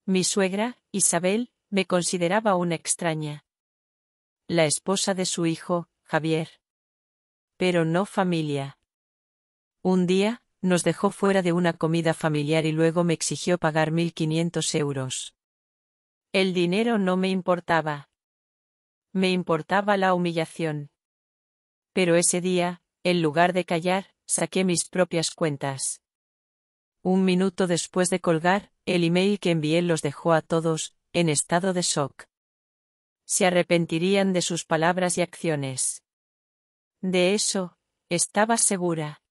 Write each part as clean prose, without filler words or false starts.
Mi suegra, Isabel, me consideraba una extraña. La esposa de su hijo, Javier. Pero no familia. Un día, nos dejó fuera de una comida familiar y luego me exigió pagar 1.500 euros. El dinero no me importaba. Me importaba la humillación. Pero ese día, en lugar de callar, saqué mis propias cuentas. Un minuto después de colgar, el email que envié los dejó a todos, en estado de shock. Se arrepentirían de sus palabras y acciones. De eso, estaba segura.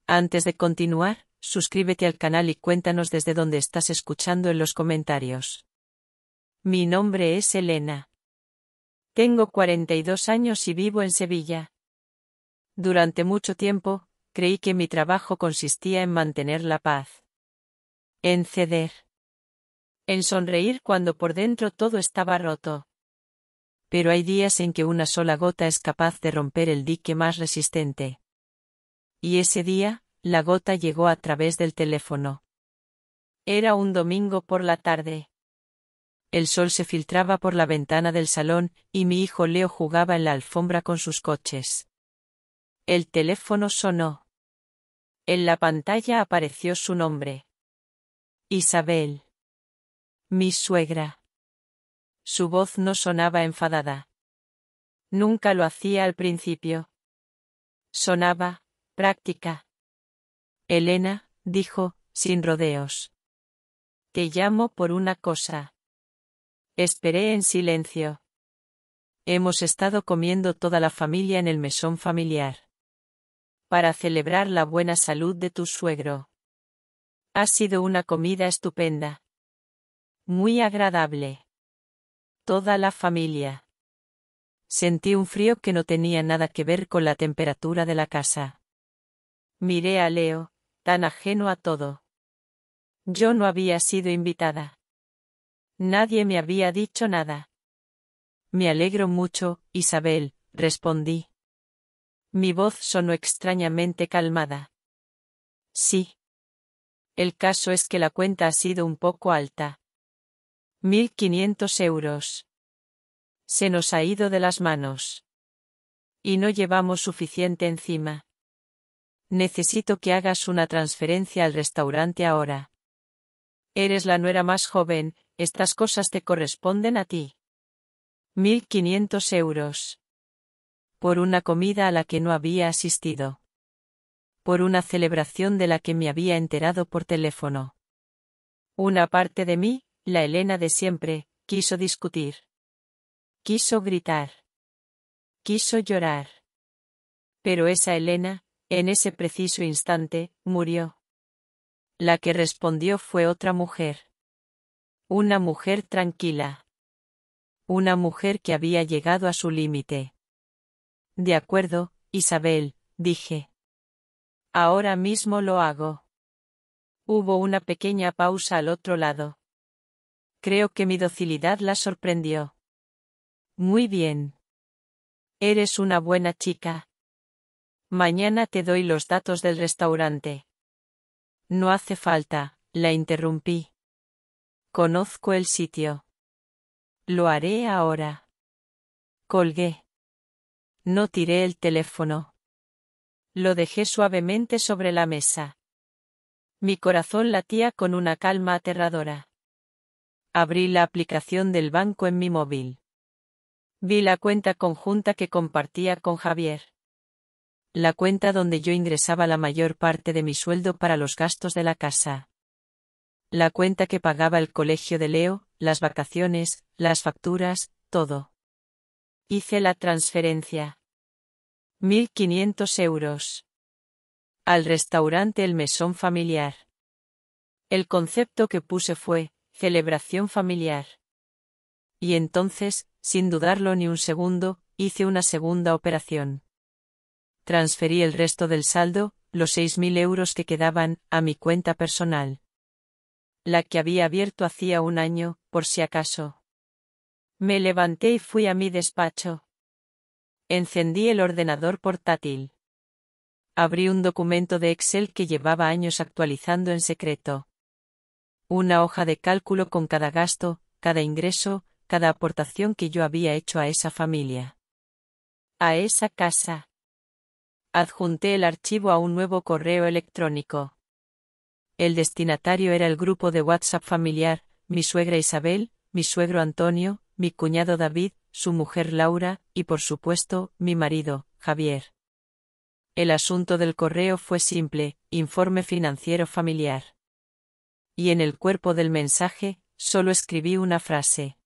Antes de continuar, suscríbete al canal y cuéntanos desde dónde estás escuchando en los comentarios. Mi nombre es Elena. Tengo 42 años y vivo en Sevilla. Durante mucho tiempo, creí que mi trabajo consistía en mantener la paz. En ceder. En sonreír cuando por dentro todo estaba roto. Pero hay días en que una sola gota es capaz de romper el dique más resistente. Y ese día, la gota llegó a través del teléfono. Era un domingo por la tarde. El sol se filtraba por la ventana del salón, y mi hijo Leo jugaba en la alfombra con sus coches. El teléfono sonó. En la pantalla apareció su nombre. Isabel. Mi suegra. Su voz no sonaba enfadada. Nunca lo hacía al principio. Sonaba, práctica. Elena, dijo, sin rodeos. Te llamo por una cosa. Esperé en silencio. Hemos estado comiendo toda la familia en el mesón familiar. Para celebrar la buena salud de tu suegro. Ha sido una comida estupenda. Muy agradable. Toda la familia. Sentí un frío que no tenía nada que ver con la temperatura de la casa. Miré a Leo, tan ajeno a todo. Yo no había sido invitada. Nadie me había dicho nada. Me alegro mucho, Isabel, respondí. Mi voz sonó extrañamente calmada. Sí. El caso es que la cuenta ha sido un poco alta. 1.500 euros. Se nos ha ido de las manos. Y no llevamos suficiente encima. Necesito que hagas una transferencia al restaurante ahora. Eres la nuera más joven, estas cosas te corresponden a ti. 1.500 euros. Por una comida a la que no había asistido. Por una celebración de la que me había enterado por teléfono. Una parte de mí, la Elena de siempre, quiso discutir. Quiso gritar. Quiso llorar. Pero esa Elena, en ese preciso instante, murió. La que respondió fue otra mujer. Una mujer tranquila. Una mujer que había llegado a su límite. De acuerdo, Isabel, dije. Ahora mismo lo hago. Hubo una pequeña pausa al otro lado. Creo que mi docilidad la sorprendió. Muy bien. Eres una buena chica. Mañana te doy los datos del restaurante. No hace falta, la interrumpí. Conozco el sitio. Lo haré ahora. Colgué. No tiré el teléfono. Lo dejé suavemente sobre la mesa. Mi corazón latía con una calma aterradora. Abrí la aplicación del banco en mi móvil. Vi la cuenta conjunta que compartía con Javier. La cuenta donde yo ingresaba la mayor parte de mi sueldo para los gastos de la casa. La cuenta que pagaba el colegio de Leo, las vacaciones, las facturas, todo. Hice la transferencia. 1.500 euros. Al restaurante El Mesón Familiar. El concepto que puse fue, celebración familiar. Y entonces, sin dudarlo ni un segundo, hice una segunda operación. Transferí el resto del saldo, los 6.000 euros que quedaban, a mi cuenta personal. La que había abierto hacía un año, por si acaso. Me levanté y fui a mi despacho. Encendí el ordenador portátil. Abrí un documento de Excel que llevaba años actualizando en secreto. Una hoja de cálculo con cada gasto, cada ingreso, cada aportación que yo había hecho a esa familia. A esa casa. Adjunté el archivo a un nuevo correo electrónico. El destinatario era el grupo de WhatsApp familiar, mi suegra Isabel, mi suegro Antonio, mi cuñado David, su mujer Laura, y por supuesto, mi marido, Javier. El asunto del correo fue simple, informe financiero familiar. Y en el cuerpo del mensaje, solo escribí una frase.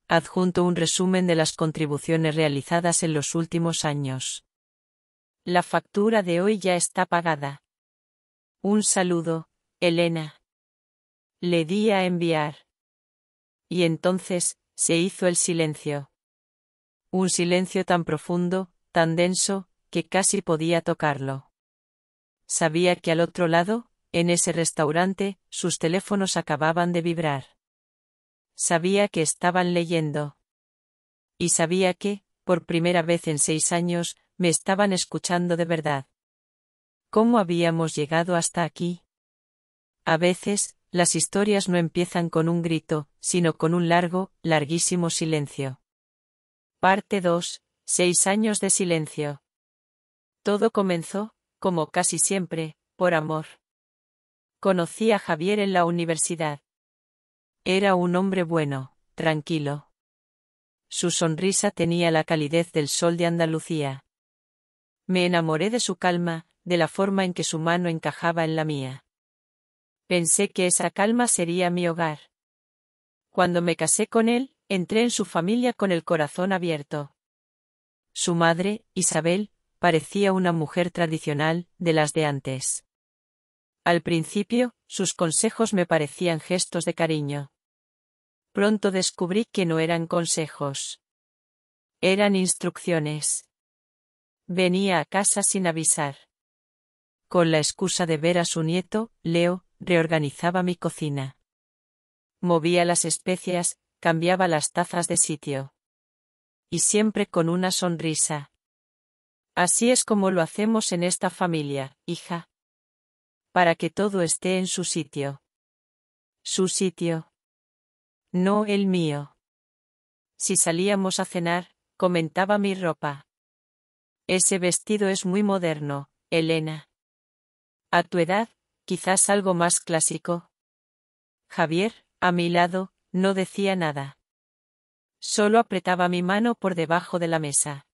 Adjunto un resumen de las contribuciones realizadas en los últimos años. La factura de hoy ya está pagada. Un saludo, Elena. Le di a enviar. Y entonces, se hizo el silencio. Un silencio tan profundo, tan denso, que casi podía tocarlo. Sabía que al otro lado, en ese restaurante, sus teléfonos acababan de vibrar. Sabía que estaban leyendo. Y sabía que, por primera vez en 6 años, me estaban escuchando de verdad. ¿Cómo habíamos llegado hasta aquí? A veces, las historias no empiezan con un grito, sino con un largo, larguísimo silencio. Parte 2. 6 años de silencio. Todo comenzó, como casi siempre, por amor. Conocí a Javier en la universidad. Era un hombre bueno, tranquilo. Su sonrisa tenía la calidez del sol de Andalucía. Me enamoré de su calma, de la forma en que su mano encajaba en la mía. Pensé que esa calma sería mi hogar. Cuando me casé con él, entré en su familia con el corazón abierto. Su madre, Isabel, parecía una mujer tradicional, de las de antes. Al principio, sus consejos me parecían gestos de cariño. Pronto descubrí que no eran consejos. Eran instrucciones. Venía a casa sin avisar. Con la excusa de ver a su nieto, Leo, reorganizaba mi cocina. Movía las especias, cambiaba las tazas de sitio. Y siempre con una sonrisa. Así es como lo hacemos en esta familia, hija. Para que todo esté en su sitio. Su sitio. No el mío. Si salíamos a cenar, comentaba mi ropa. Ese vestido es muy moderno, Elena. A tu edad, quizás algo más clásico. Javier, a mi lado, no decía nada. Solo apretaba mi mano por debajo de la mesa.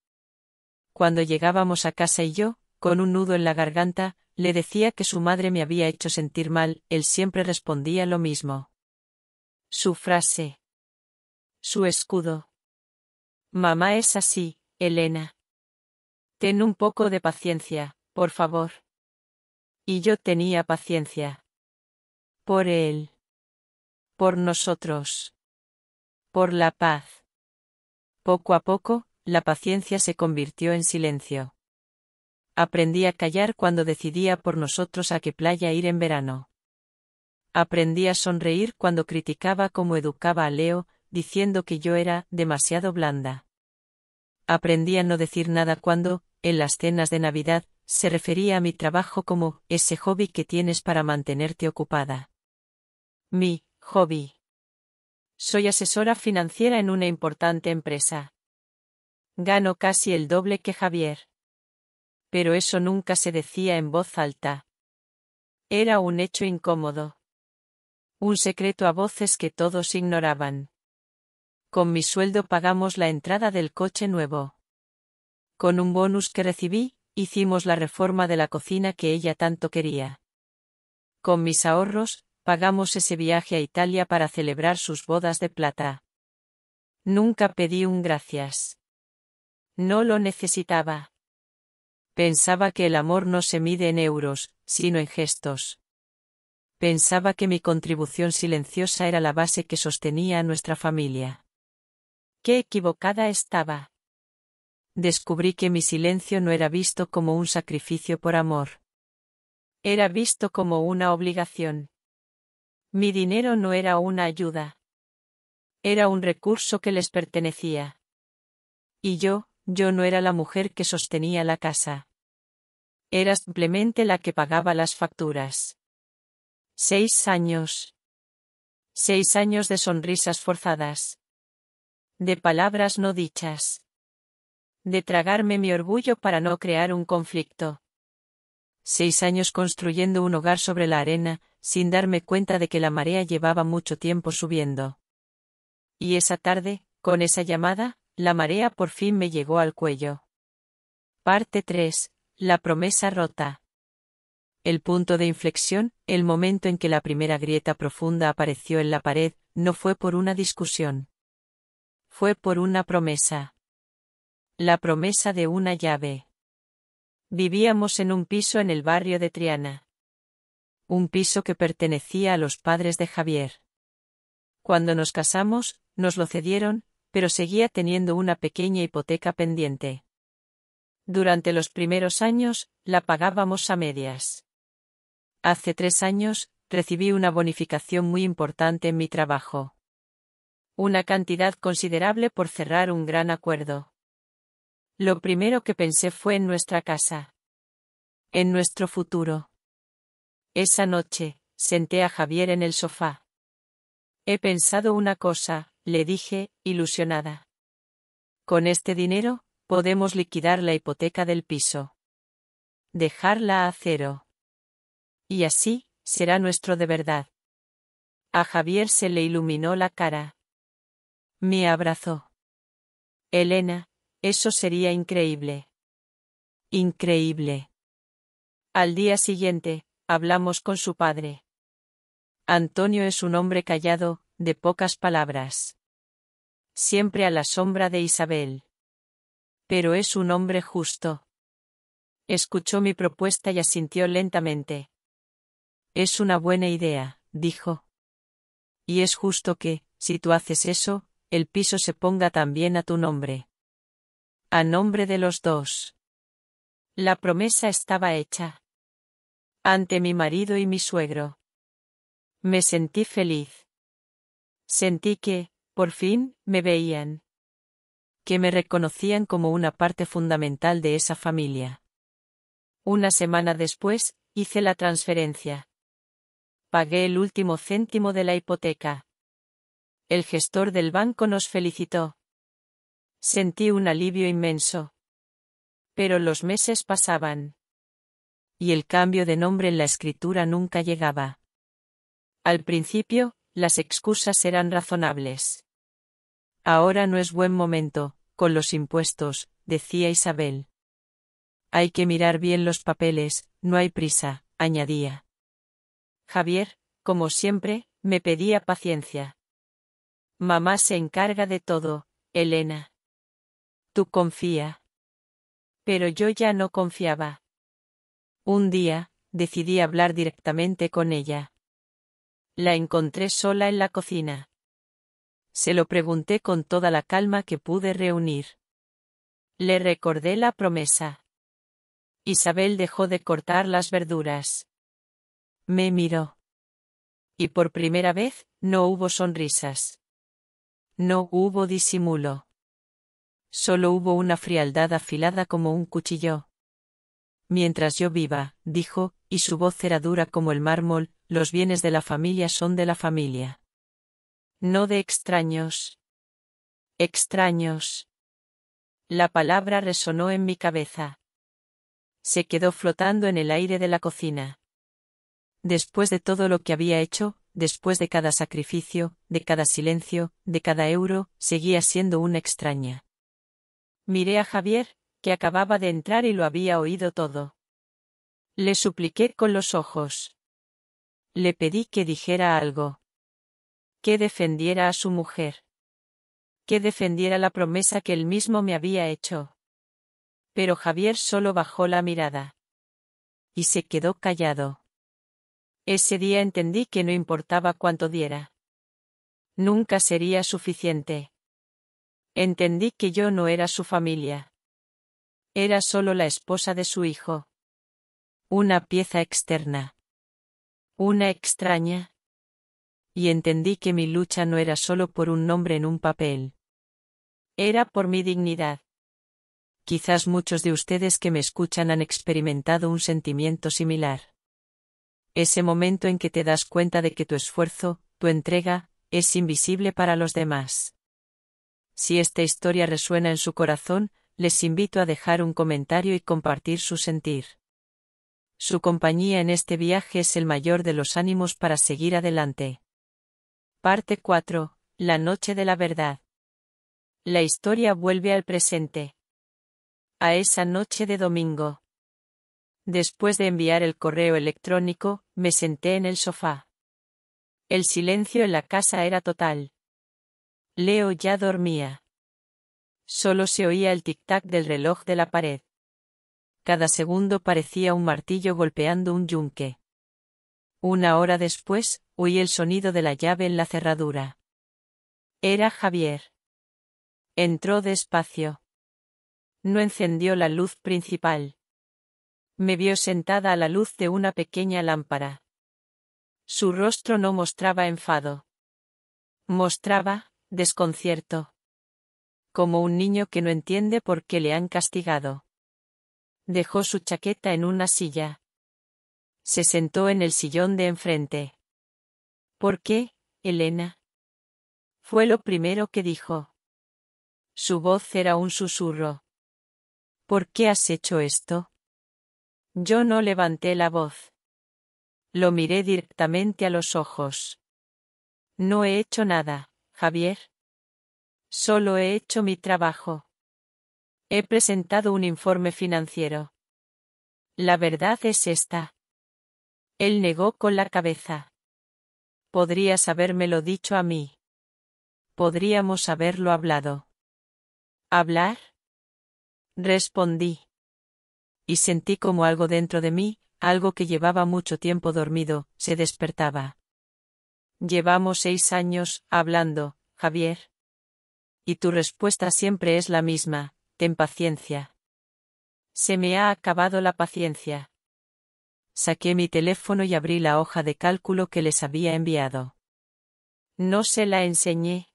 Cuando llegábamos a casa y yo, con un nudo en la garganta, le decía que su madre me había hecho sentir mal, él siempre respondía lo mismo. Su frase. Su escudo. Mamá es así, Elena. Ten un poco de paciencia, por favor. Y yo tenía paciencia. Por él. Por nosotros. Por la paz. Poco a poco, la paciencia se convirtió en silencio. Aprendí a callar cuando decidía por nosotros a qué playa ir en verano. Aprendí a sonreír cuando criticaba cómo educaba a Leo, diciendo que yo era demasiado blanda. Aprendí a no decir nada cuando, en las cenas de Navidad, se refería a mi trabajo como ese hobby que tienes para mantenerte ocupada. Mi hobby. Soy asesora financiera en una importante empresa. Gano casi el doble que Javier. Pero eso nunca se decía en voz alta. Era un hecho incómodo. Un secreto a voces que todos ignoraban. Con mi sueldo pagamos la entrada del coche nuevo. Con un bonus que recibí, hicimos la reforma de la cocina que ella tanto quería. Con mis ahorros, pagamos ese viaje a Italia para celebrar sus bodas de plata. Nunca pedí un gracias. No lo necesitaba. Pensaba que el amor no se mide en euros, sino en gestos. Pensaba que mi contribución silenciosa era la base que sostenía a nuestra familia. Qué equivocada estaba. Descubrí que mi silencio no era visto como un sacrificio por amor. Era visto como una obligación. Mi dinero no era una ayuda. Era un recurso que les pertenecía. Y yo no era la mujer que sostenía la casa. Era simplemente la que pagaba las facturas. 6 años. 6 años de sonrisas forzadas. De palabras no dichas. De tragarme mi orgullo para no crear un conflicto. 6 años construyendo un hogar sobre la arena, sin darme cuenta de que la marea llevaba mucho tiempo subiendo. Y esa tarde, con esa llamada, la marea por fin me llegó al cuello. Parte 3. La promesa rota. El punto de inflexión, el momento en que la primera grieta profunda apareció en la pared, no fue por una discusión. Fue por una promesa. La promesa de una llave. Vivíamos en un piso en el barrio de Triana. Un piso que pertenecía a los padres de Javier. Cuando nos casamos, nos lo cedieron, pero seguía teniendo una pequeña hipoteca pendiente. Durante los primeros años, la pagábamos a medias. Hace 3 años, recibí una bonificación muy importante en mi trabajo. Una cantidad considerable por cerrar un gran acuerdo. Lo primero que pensé fue en nuestra casa. En nuestro futuro. Esa noche, senté a Javier en el sofá. He pensado una cosa, le dije, ilusionada. Con este dinero, podemos liquidar la hipoteca del piso. Dejarla a cero. Y así, será nuestro de verdad. A Javier se le iluminó la cara. Me abrazó. Elena, eso sería increíble. Increíble. Al día siguiente, hablamos con su padre. Antonio es un hombre callado, de pocas palabras. Siempre a la sombra de Isabel. Pero es un hombre justo. Escuchó mi propuesta y asintió lentamente. Es una buena idea, dijo. Y es justo que, si tú haces eso, el piso se ponga también a tu nombre. A nombre de los dos. La promesa estaba hecha. Ante mi marido y mi suegro. Me sentí feliz. Sentí que, por fin, me veían. Que me reconocían como una parte fundamental de esa familia. Una semana después, hice la transferencia. Pagué el último céntimo de la hipoteca. El gestor del banco nos felicitó. Sentí un alivio inmenso. Pero los meses pasaban. Y el cambio de nombre en la escritura nunca llegaba. Al principio, las excusas eran razonables. Ahora no es buen momento, con los impuestos, decía Isabel. Hay que mirar bien los papeles, no hay prisa, añadía. Javier, como siempre, me pedía paciencia. Mamá se encarga de todo, Elena. Tú confía. Pero yo ya no confiaba. Un día, decidí hablar directamente con ella. La encontré sola en la cocina. Se lo pregunté con toda la calma que pude reunir. Le recordé la promesa. Isabel dejó de cortar las verduras. Me miró. Y por primera vez, no hubo sonrisas. No hubo disimulo. Solo hubo una frialdad afilada como un cuchillo. Mientras yo viva, dijo, y su voz era dura como el mármol, los bienes de la familia son de la familia. No de extraños. Extraños. La palabra resonó en mi cabeza. Se quedó flotando en el aire de la cocina. Después de todo lo que había hecho, después de cada sacrificio, de cada silencio, de cada euro, seguía siendo una extraña. Miré a Javier, que acababa de entrar y lo había oído todo. Le supliqué con los ojos. Le pedí que dijera algo. Que defendiera a su mujer. Que defendiera la promesa que él mismo me había hecho. Pero Javier solo bajó la mirada. Y se quedó callado. Ese día entendí que no importaba cuánto diera. Nunca sería suficiente. Entendí que yo no era su familia. Era solo la esposa de su hijo. Una pieza externa. Una extraña. Y entendí que mi lucha no era solo por un nombre en un papel. Era por mi dignidad. Quizás muchos de ustedes que me escuchan han experimentado un sentimiento similar. Ese momento en que te das cuenta de que tu esfuerzo, tu entrega, es invisible para los demás. Si esta historia resuena en su corazón, les invito a dejar un comentario y compartir su sentir. Su compañía en este viaje es el mayor de los ánimos para seguir adelante. Parte 4. La noche de la verdad. La historia vuelve al presente. A esa noche de domingo. Después de enviar el correo electrónico, me senté en el sofá. El silencio en la casa era total. Leo ya dormía. Solo se oía el tic-tac del reloj de la pared. Cada segundo parecía un martillo golpeando un yunque. 1 hora después, oí el sonido de la llave en la cerradura. Era Javier. Entró despacio. No encendió la luz principal. Me vio sentada a la luz de una pequeña lámpara. Su rostro no mostraba enfado. Mostraba desconcierto. Como un niño que no entiende por qué le han castigado. Dejó su chaqueta en una silla. Se sentó en el sillón de enfrente. ¿Por qué, Elena? Fue lo primero que dijo. Su voz era un susurro. ¿Por qué has hecho esto? Yo no levanté la voz. Lo miré directamente a los ojos. No he hecho nada, Javier. Solo he hecho mi trabajo. He presentado un informe financiero. La verdad es esta. Él negó con la cabeza. Podrías habérmelo dicho a mí. Podríamos haberlo hablado. ¿Hablar? Respondí. Y sentí como algo dentro de mí, algo que llevaba mucho tiempo dormido, se despertaba. Llevamos 6 años hablando, Javier. Y tu respuesta siempre es la misma, ten paciencia. Se me ha acabado la paciencia. Saqué mi teléfono y abrí la hoja de cálculo que les había enviado. No se la enseñé.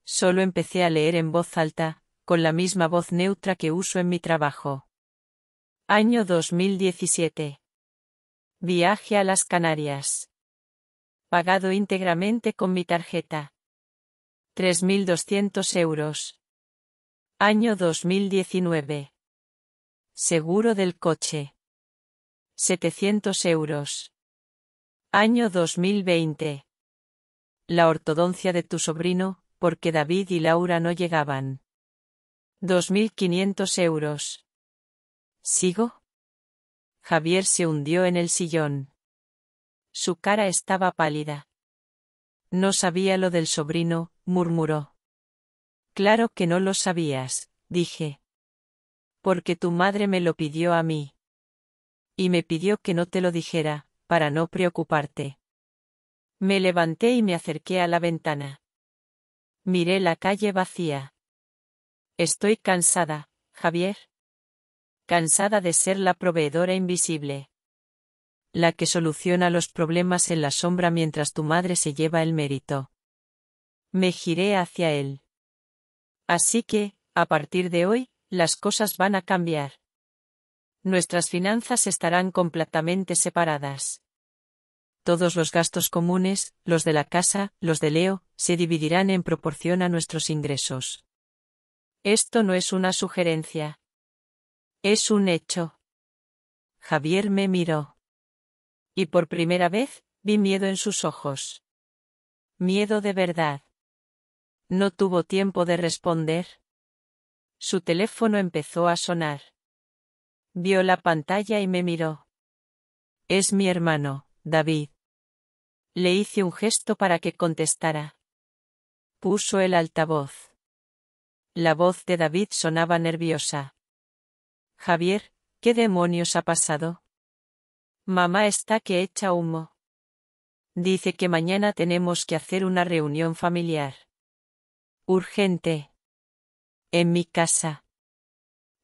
Solo empecé a leer en voz alta, con la misma voz neutra que uso en mi trabajo. Año 2017. Viaje a las Canarias. Pagado íntegramente con mi tarjeta. 3.200 euros. Año 2019. Seguro del coche. 700 euros. Año 2020. La ortodoncia de tu sobrino, porque David y Laura no llegaban. 2.500 euros. ¿Sigo? Javier se hundió en el sillón. Su cara estaba pálida. No sabía lo del sobrino, murmuró. Claro que no lo sabías, dije. Porque tu madre me lo pidió a mí. Y me pidió que no te lo dijera, para no preocuparte. Me levanté y me acerqué a la ventana. Miré la calle vacía. Estoy cansada, Javier. Cansada de ser la proveedora invisible. La que soluciona los problemas en la sombra mientras tu madre se lleva el mérito. Me giré hacia él. Así que, a partir de hoy, las cosas van a cambiar. Nuestras finanzas estarán completamente separadas. Todos los gastos comunes, los de la casa, los de Leo, se dividirán en proporción a nuestros ingresos. Esto no es una sugerencia. Es un hecho. Javier me miró. Y por primera vez, vi miedo en sus ojos. Miedo de verdad. No tuvo tiempo de responder. Su teléfono empezó a sonar. Vio la pantalla y me miró. Es mi hermano, David. Le hice un gesto para que contestara. Puso el altavoz. La voz de David sonaba nerviosa. Javier, ¿qué demonios ha pasado? Mamá está que echa humo. Dice que mañana tenemos que hacer una reunión familiar. Urgente. En mi casa.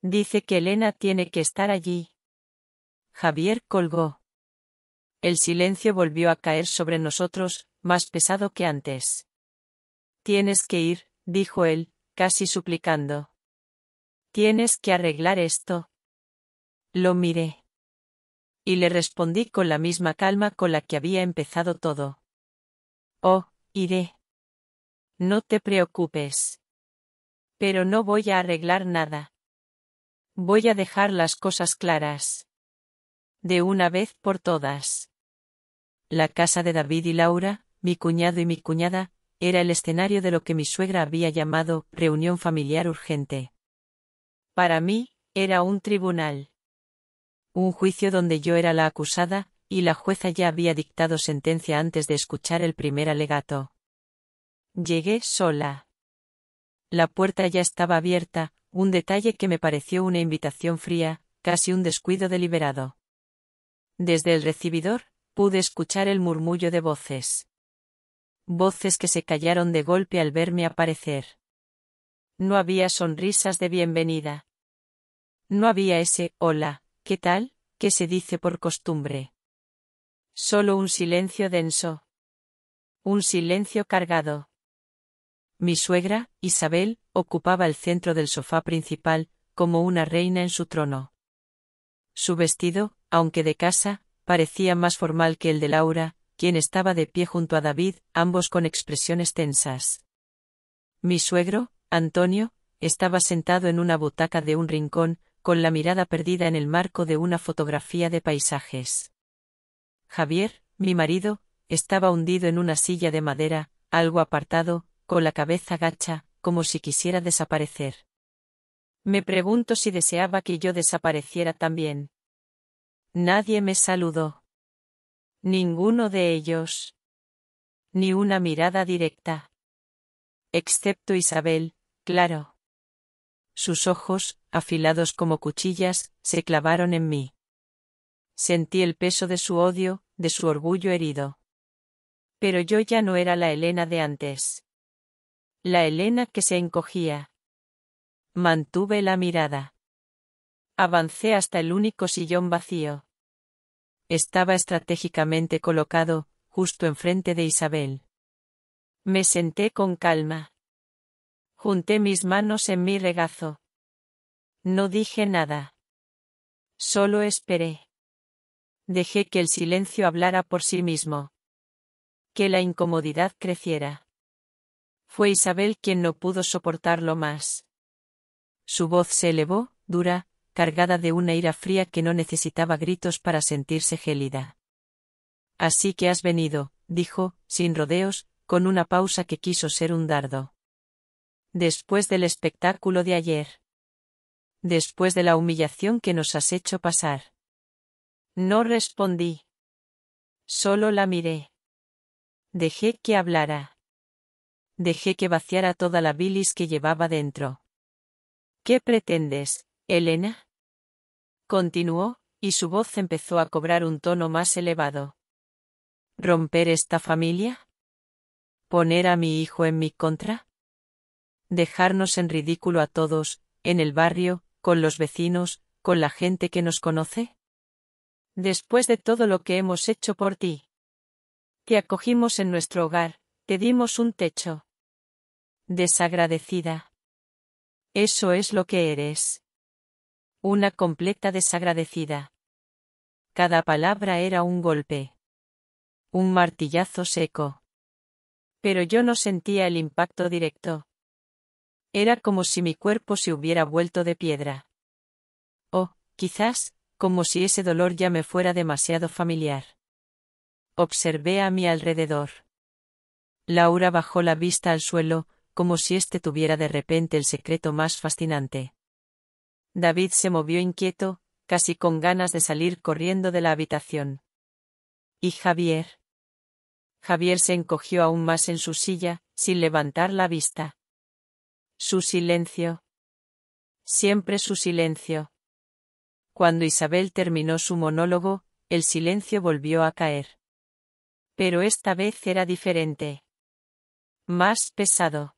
Dice que Elena tiene que estar allí. Javier colgó. El silencio volvió a caer sobre nosotros, más pesado que antes. Tienes que ir, dijo él, casi suplicando. Tienes que arreglar esto. Lo miré. Y le respondí con la misma calma con la que había empezado todo. Oh, iré. No te preocupes. Pero no voy a arreglar nada. Voy a dejar las cosas claras. De una vez por todas. La casa de David y Laura, mi cuñado y mi cuñada, era el escenario de lo que mi suegra había llamado reunión familiar urgente. Para mí, era un tribunal. Un juicio donde yo era la acusada, y la jueza ya había dictado sentencia antes de escuchar el primer alegato. Llegué sola. La puerta ya estaba abierta, un detalle que me pareció una invitación fría, casi un descuido deliberado. Desde el recibidor, pude escuchar el murmullo de voces. Voces que se callaron de golpe al verme aparecer. No había sonrisas de bienvenida. No había ese «hola, ¿qué tal?», que se dice por costumbre. Solo un silencio denso. Un silencio cargado. Mi suegra, Isabel, ocupaba el centro del sofá principal, como una reina en su trono. Su vestido, aunque de casa, parecía más formal que el de Laura, quien estaba de pie junto a David, ambos con expresiones tensas. Mi suegro, Antonio, estaba sentado en una butaca de un rincón, con la mirada perdida en el marco de una fotografía de paisajes. Javier, mi marido, estaba hundido en una silla de madera, algo apartado, con la cabeza gacha, como si quisiera desaparecer. Me pregunto si deseaba que yo desapareciera también. Nadie me saludó. Ninguno de ellos. Ni una mirada directa. Excepto Isabel, claro. Sus ojos, afilados como cuchillas, se clavaron en mí. Sentí el peso de su odio, de su orgullo herido. Pero yo ya no era la Elena de antes. La Elena que se encogía. Mantuve la mirada. Avancé hasta el único sillón vacío. Estaba estratégicamente colocado, justo enfrente de Isabel. Me senté con calma. Junté mis manos en mi regazo. No dije nada. Solo esperé. Dejé que el silencio hablara por sí mismo. Que la incomodidad creciera. Fue Isabel quien no pudo soportarlo más. Su voz se elevó, dura, cargada de una ira fría que no necesitaba gritos para sentirse gélida. Así que has venido, dijo, sin rodeos, con una pausa que quiso ser un dardo. Después del espectáculo de ayer. Después de la humillación que nos has hecho pasar. No respondí. Solo la miré. Dejé que hablara. Dejé que vaciara toda la bilis que llevaba dentro. ¿Qué pretendes, Elena?, continuó, y su voz empezó a cobrar un tono más elevado. ¿Romper esta familia? ¿Poner a mi hijo en mi contra? ¿Dejarnos en ridículo a todos, en el barrio, con los vecinos, con la gente que nos conoce? Después de todo lo que hemos hecho por ti. Te acogimos en nuestro hogar, te dimos un techo. Desagradecida. Eso es lo que eres. Una completa desagradecida. Cada palabra era un golpe. Un martillazo seco. Pero yo no sentía el impacto directo. Era como si mi cuerpo se hubiera vuelto de piedra. O, quizás, como si ese dolor ya me fuera demasiado familiar. Observé a mi alrededor. Laura bajó la vista al suelo, como si éste tuviera de repente el secreto más fascinante. David se movió inquieto, casi con ganas de salir corriendo de la habitación. ¿Y Javier? Javier se encogió aún más en su silla, sin levantar la vista. Su silencio. Siempre su silencio. Cuando Isabel terminó su monólogo, el silencio volvió a caer. Pero esta vez era diferente. Más pesado.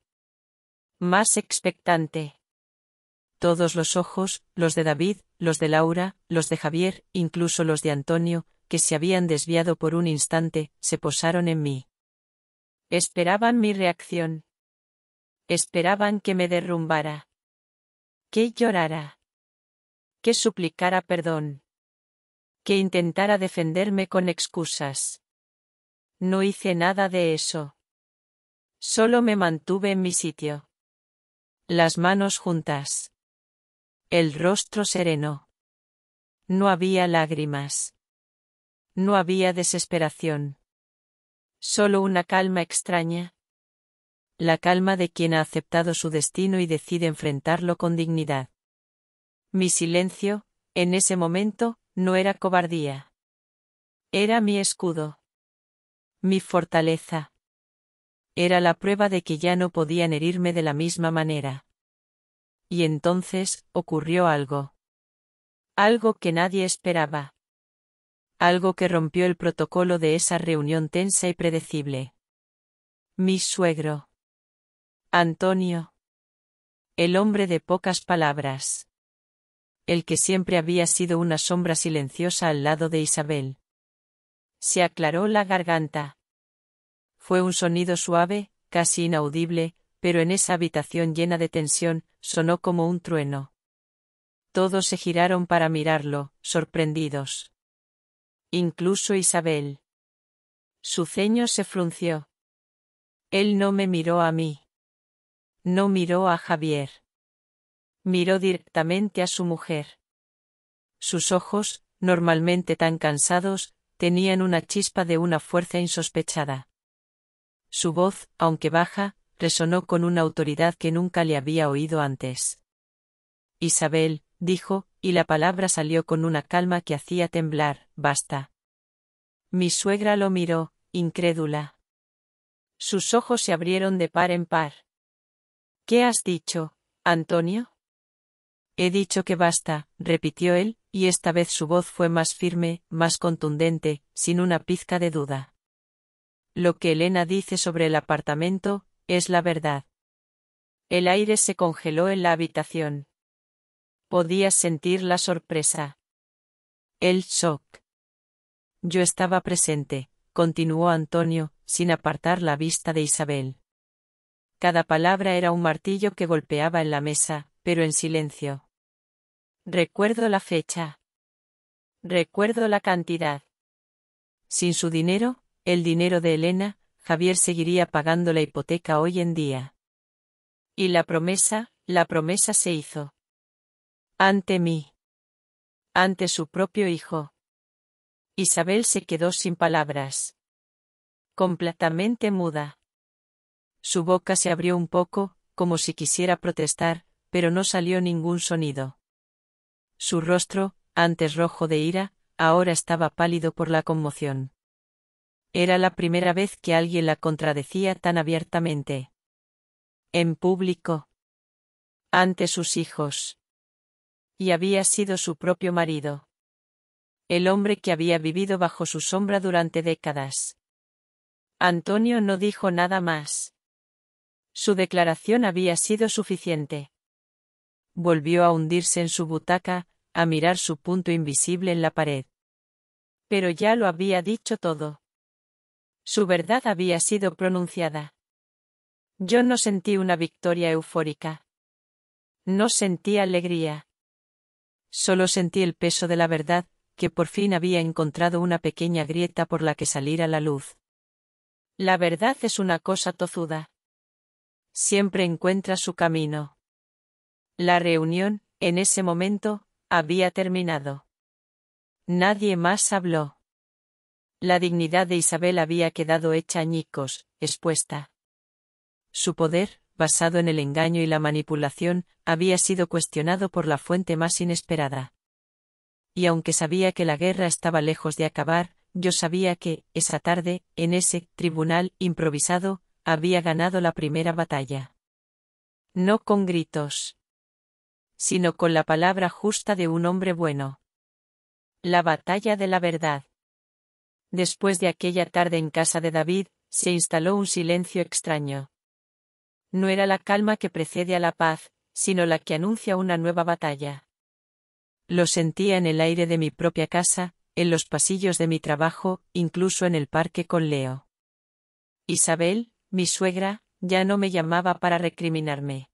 Más expectante. Todos los ojos, los de David, los de Laura, los de Javier, incluso los de Antonio, que se habían desviado por un instante, se posaron en mí. Esperaban mi reacción. Esperaban que me derrumbara. Que llorara. Que suplicara perdón. Que intentara defenderme con excusas. No hice nada de eso. Solo me mantuve en mi sitio. Las manos juntas. El rostro sereno. No había lágrimas. No había desesperación. Solo una calma extraña. La calma de quien ha aceptado su destino y decide enfrentarlo con dignidad. Mi silencio, en ese momento, no era cobardía. Era mi escudo. Mi fortaleza. Era la prueba de que ya no podían herirme de la misma manera. Y entonces, ocurrió algo. Algo que nadie esperaba. Algo que rompió el protocolo de esa reunión tensa y predecible. Mi suegro. Antonio. El hombre de pocas palabras. El que siempre había sido una sombra silenciosa al lado de Isabel. Se aclaró la garganta. Fue un sonido suave, casi inaudible, pero en esa habitación llena de tensión, sonó como un trueno. Todos se giraron para mirarlo, sorprendidos. Incluso Isabel. Su ceño se frunció. Él no me miró a mí. No miró a Javier. Miró directamente a su mujer. Sus ojos, normalmente tan cansados, tenían una chispa de una fuerza insospechada. Su voz, aunque baja, resonó con una autoridad que nunca le había oído antes. Isabel, dijo, y la palabra salió con una calma que hacía temblar, basta. Mi suegra lo miró, incrédula. Sus ojos se abrieron de par en par. ¿Qué has dicho, Antonio? He dicho que basta, repitió él, y esta vez su voz fue más firme, más contundente, sin una pizca de duda. Lo que Elena dice sobre el apartamento, es la verdad. El aire se congeló en la habitación. Podías sentir la sorpresa. El shock. Yo estaba presente, continuó Antonio, sin apartar la vista de Isabel. Cada palabra era un martillo que golpeaba en la mesa, pero en silencio. Recuerdo la fecha. Recuerdo la cantidad. Sin su dinero, el dinero de Elena, Javier seguiría pagando la hipoteca hoy en día. Y la promesa se hizo. Ante mí. Ante su propio hijo. Isabel se quedó sin palabras. Completamente muda. Su boca se abrió un poco, como si quisiera protestar, pero no salió ningún sonido. Su rostro, antes rojo de ira, ahora estaba pálido por la conmoción. Era la primera vez que alguien la contradecía tan abiertamente. En público. Ante sus hijos. Y había sido su propio marido. El hombre que había vivido bajo su sombra durante décadas. Antonio no dijo nada más. Su declaración había sido suficiente. Volvió a hundirse en su butaca, a mirar su punto invisible en la pared. Pero ya lo había dicho todo. Su verdad había sido pronunciada. Yo no sentí una victoria eufórica. No sentí alegría. Solo sentí el peso de la verdad, que por fin había encontrado una pequeña grieta por la que salir a la luz. La verdad es una cosa tozuda. Siempre encuentra su camino. La reunión, en ese momento, había terminado. Nadie más habló. La dignidad de Isabel había quedado hecha añicos, expuesta. Su poder, basado en el engaño y la manipulación, había sido cuestionado por la fuente más inesperada. Y aunque sabía que la guerra estaba lejos de acabar, yo sabía que, esa tarde, en ese tribunal improvisado, había ganado la primera batalla. No con gritos, sino con la palabra justa de un hombre bueno. La batalla de la verdad. Después de aquella tarde en casa de David, se instaló un silencio extraño. No era la calma que precede a la paz, sino la que anuncia una nueva batalla. Lo sentía en el aire de mi propia casa, en los pasillos de mi trabajo, incluso en el parque con Leo. Isabel, mi suegra, ya no me llamaba para recriminarme.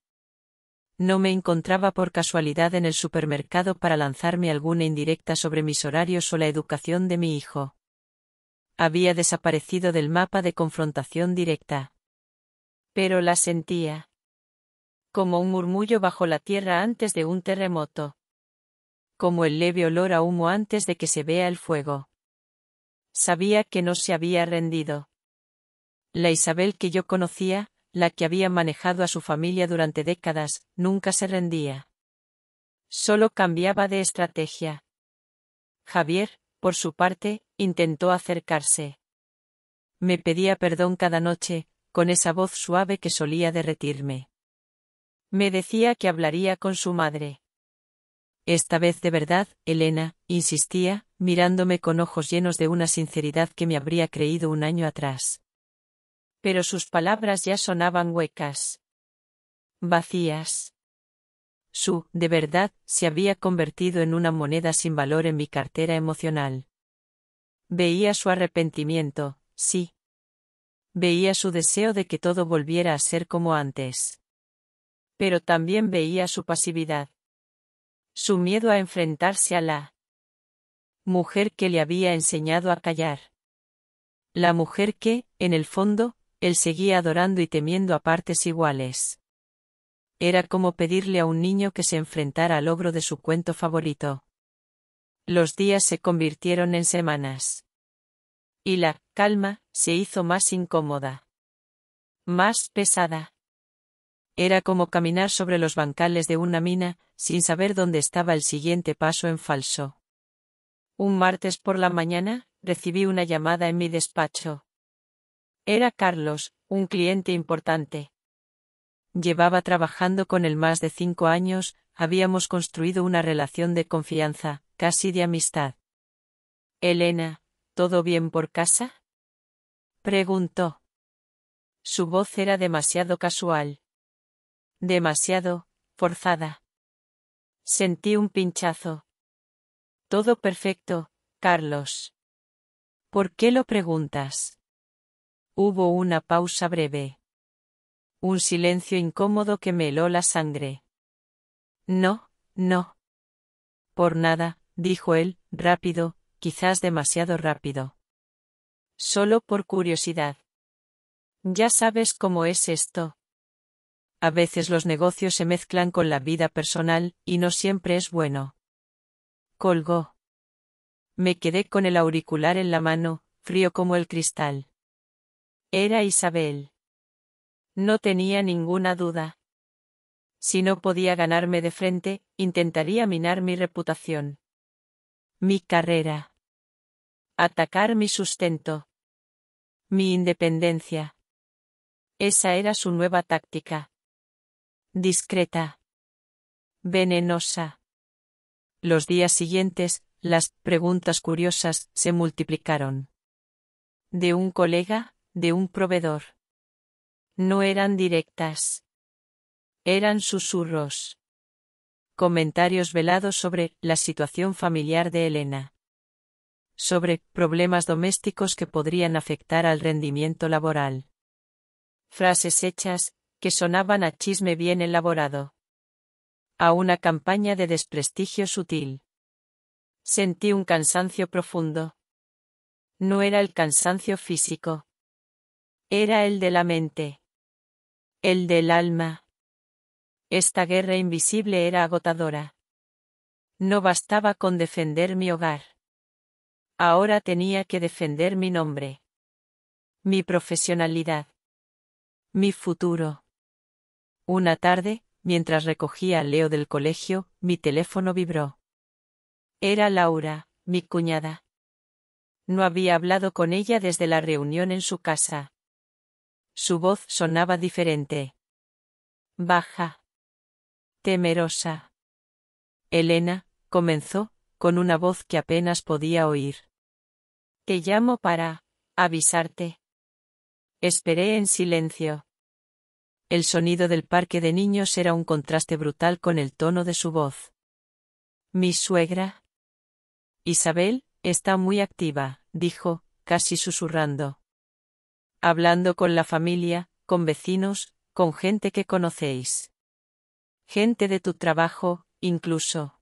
No me encontraba por casualidad en el supermercado para lanzarme alguna indirecta sobre mis horarios o la educación de mi hijo. había desaparecido del mapa de confrontación directa. Pero la sentía. Como un murmullo bajo la tierra antes de un terremoto. Como el leve olor a humo antes de que se vea el fuego. Sabía que no se había rendido. La Isabel que yo conocía, la que había manejado a su familia durante décadas, nunca se rendía. Solo cambiaba de estrategia. Javier, por su parte, intentó acercarse. Me pedía perdón cada noche, con esa voz suave que solía derretirme. Me decía que hablaría con su madre. Esta vez de verdad, Elena, insistía, mirándome con ojos llenos de una sinceridad que me habría creído un año atrás. Pero sus palabras ya sonaban huecas. Vacías. De verdad, se había convertido en una moneda sin valor en mi cartera emocional. Veía su arrepentimiento, sí. Veía su deseo de que todo volviera a ser como antes. Pero también veía su pasividad. Su miedo a enfrentarse a la mujer que le había enseñado a callar. La mujer que, en el fondo, él seguía adorando y temiendo a partes iguales. Era como pedirle a un niño que se enfrentara al ogro de su cuento favorito. Los días se convirtieron en semanas. Y la calma se hizo más incómoda. Más pesada. Era como caminar sobre los bancales de una mina, sin saber dónde estaba el siguiente paso en falso. Un martes por la mañana, recibí una llamada en mi despacho. Era Carlos, un cliente importante. Llevaba trabajando con él más de 5 años, habíamos construido una relación de confianza, casi de amistad. Elena, ¿todo bien por casa? Preguntó. Su voz era demasiado casual. Demasiado forzada. Sentí un pinchazo. Todo perfecto, Carlos. ¿Por qué lo preguntas? Hubo una pausa breve. Un silencio incómodo que me heló la sangre. No, no. Por nada, dijo él, rápido, quizás demasiado rápido. Solo por curiosidad. Ya sabes cómo es esto. A veces los negocios se mezclan con la vida personal, y no siempre es bueno. Colgó. Me quedé con el auricular en la mano, frío como el cristal. Era Isabel. No tenía ninguna duda. Si no podía ganarme de frente, intentaría minar mi reputación. Mi carrera. Atacar mi sustento. Mi independencia. Esa era su nueva táctica. Discreta. Venenosa. Los días siguientes, las preguntas curiosas se multiplicaron. ¿De un colega? ¿De un proveedor? No eran directas. Eran susurros. Comentarios velados sobre la situación familiar de Elena. Sobre problemas domésticos que podrían afectar al rendimiento laboral. Frases hechas, que sonaban a chisme bien elaborado. A una campaña de desprestigio sutil. Sentí un cansancio profundo. No era el cansancio físico. Era el de la mente. El del alma. Esta guerra invisible era agotadora. No bastaba con defender mi hogar. Ahora tenía que defender mi nombre. Mi profesionalidad. Mi futuro. Una tarde, mientras recogía a Leo del colegio, mi teléfono vibró. Era Laura, mi cuñada. No había hablado con ella desde la reunión en su casa. Su voz sonaba diferente. Baja. Temerosa. Elena, comenzó, con una voz que apenas podía oír. Te llamo para avisarte. Esperé en silencio. El sonido del parque de niños era un contraste brutal con el tono de su voz. ¿Mi suegra? Isabel, está muy activa, dijo, casi susurrando. Hablando con la familia, con vecinos, con gente que conocéis. Gente de tu trabajo, incluso.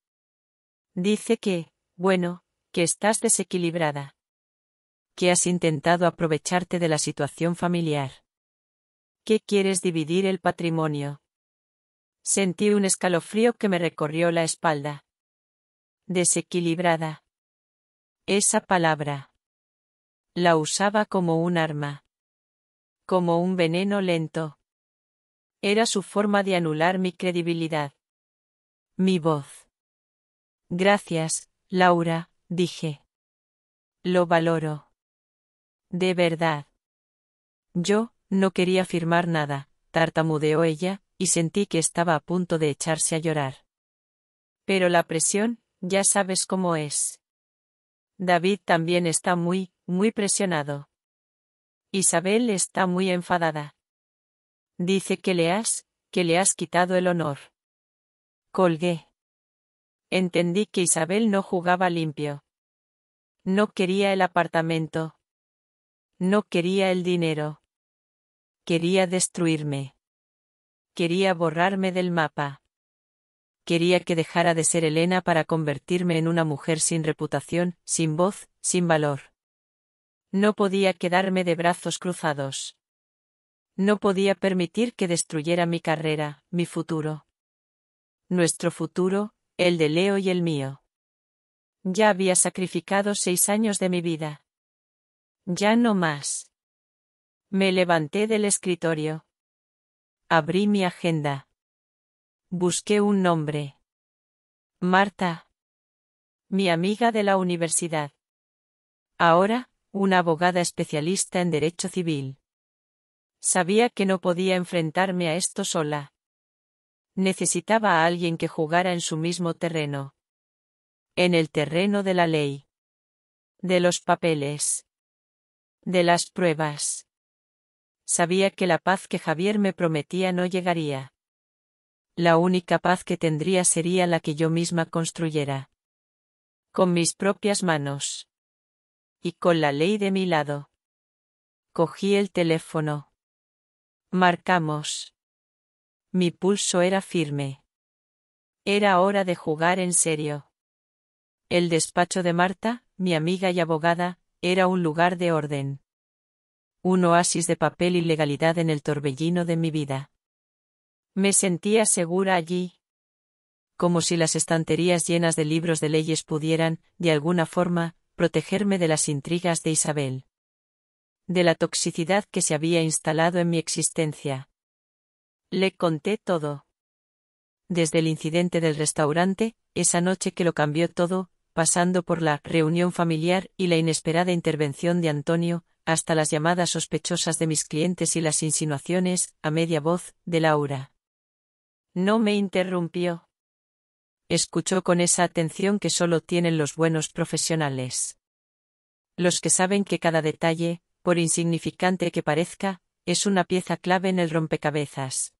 Dice que, bueno, que estás desequilibrada. que has intentado aprovecharte de la situación familiar. ¿Qué quieres dividir el patrimonio? Sentí un escalofrío que me recorrió la espalda. Desequilibrada. Esa palabra. La usaba como un arma. Como un veneno lento. Era su forma de anular mi credibilidad. Mi voz. Gracias, Laura, dije. Lo valoro. De verdad. Yo, no quería firmar nada, tartamudeó ella, y sentí que estaba a punto de echarse a llorar. Pero la presión, ya sabes cómo es. David también está muy presionado. Isabel está muy enfadada. Dice que le has quitado el honor. Colgué. Entendí que Isabel no jugaba limpio. No quería el apartamento. No quería el dinero. Quería destruirme. Quería borrarme del mapa. Quería que dejara de ser Elena para convertirme en una mujer sin reputación, sin voz, sin valor. No podía quedarme de brazos cruzados. No podía permitir que destruyera mi carrera, mi futuro. Nuestro futuro, el de Leo y el mío. Ya había sacrificado 6 años de mi vida. Ya no más. Me levanté del escritorio. Abrí mi agenda. Busqué un nombre. Marta. Mi amiga de la universidad. Ahora, una abogada especialista en derecho civil. Sabía que no podía enfrentarme a esto sola. Necesitaba a alguien que jugara en su mismo terreno. En el terreno de la ley. De los papeles. De las pruebas. Sabía que la paz que Javier me prometía no llegaría. La única paz que tendría sería la que yo misma construyera. Con mis propias manos. Y con la ley de mi lado. Cogí el teléfono. Marcamos. Mi pulso era firme. Era hora de jugar en serio. El despacho de Marta, mi amiga y abogada, era un lugar de orden. Un oasis de papel y legalidad en el torbellino de mi vida. Me sentía segura allí. Como si las estanterías llenas de libros de leyes pudieran, de alguna forma, protegerme de las intrigas de Isabel. De la toxicidad que se había instalado en mi existencia. Le conté todo. Desde el incidente del restaurante, esa noche que lo cambió todo, pasando por la reunión familiar y la inesperada intervención de Antonio, hasta las llamadas sospechosas de mis clientes y las insinuaciones, a media voz, de Laura. No me interrumpió. Escuchó con esa atención que solo tienen los buenos profesionales. Los que saben que cada detalle, por insignificante que parezca, es una pieza clave en el rompecabezas.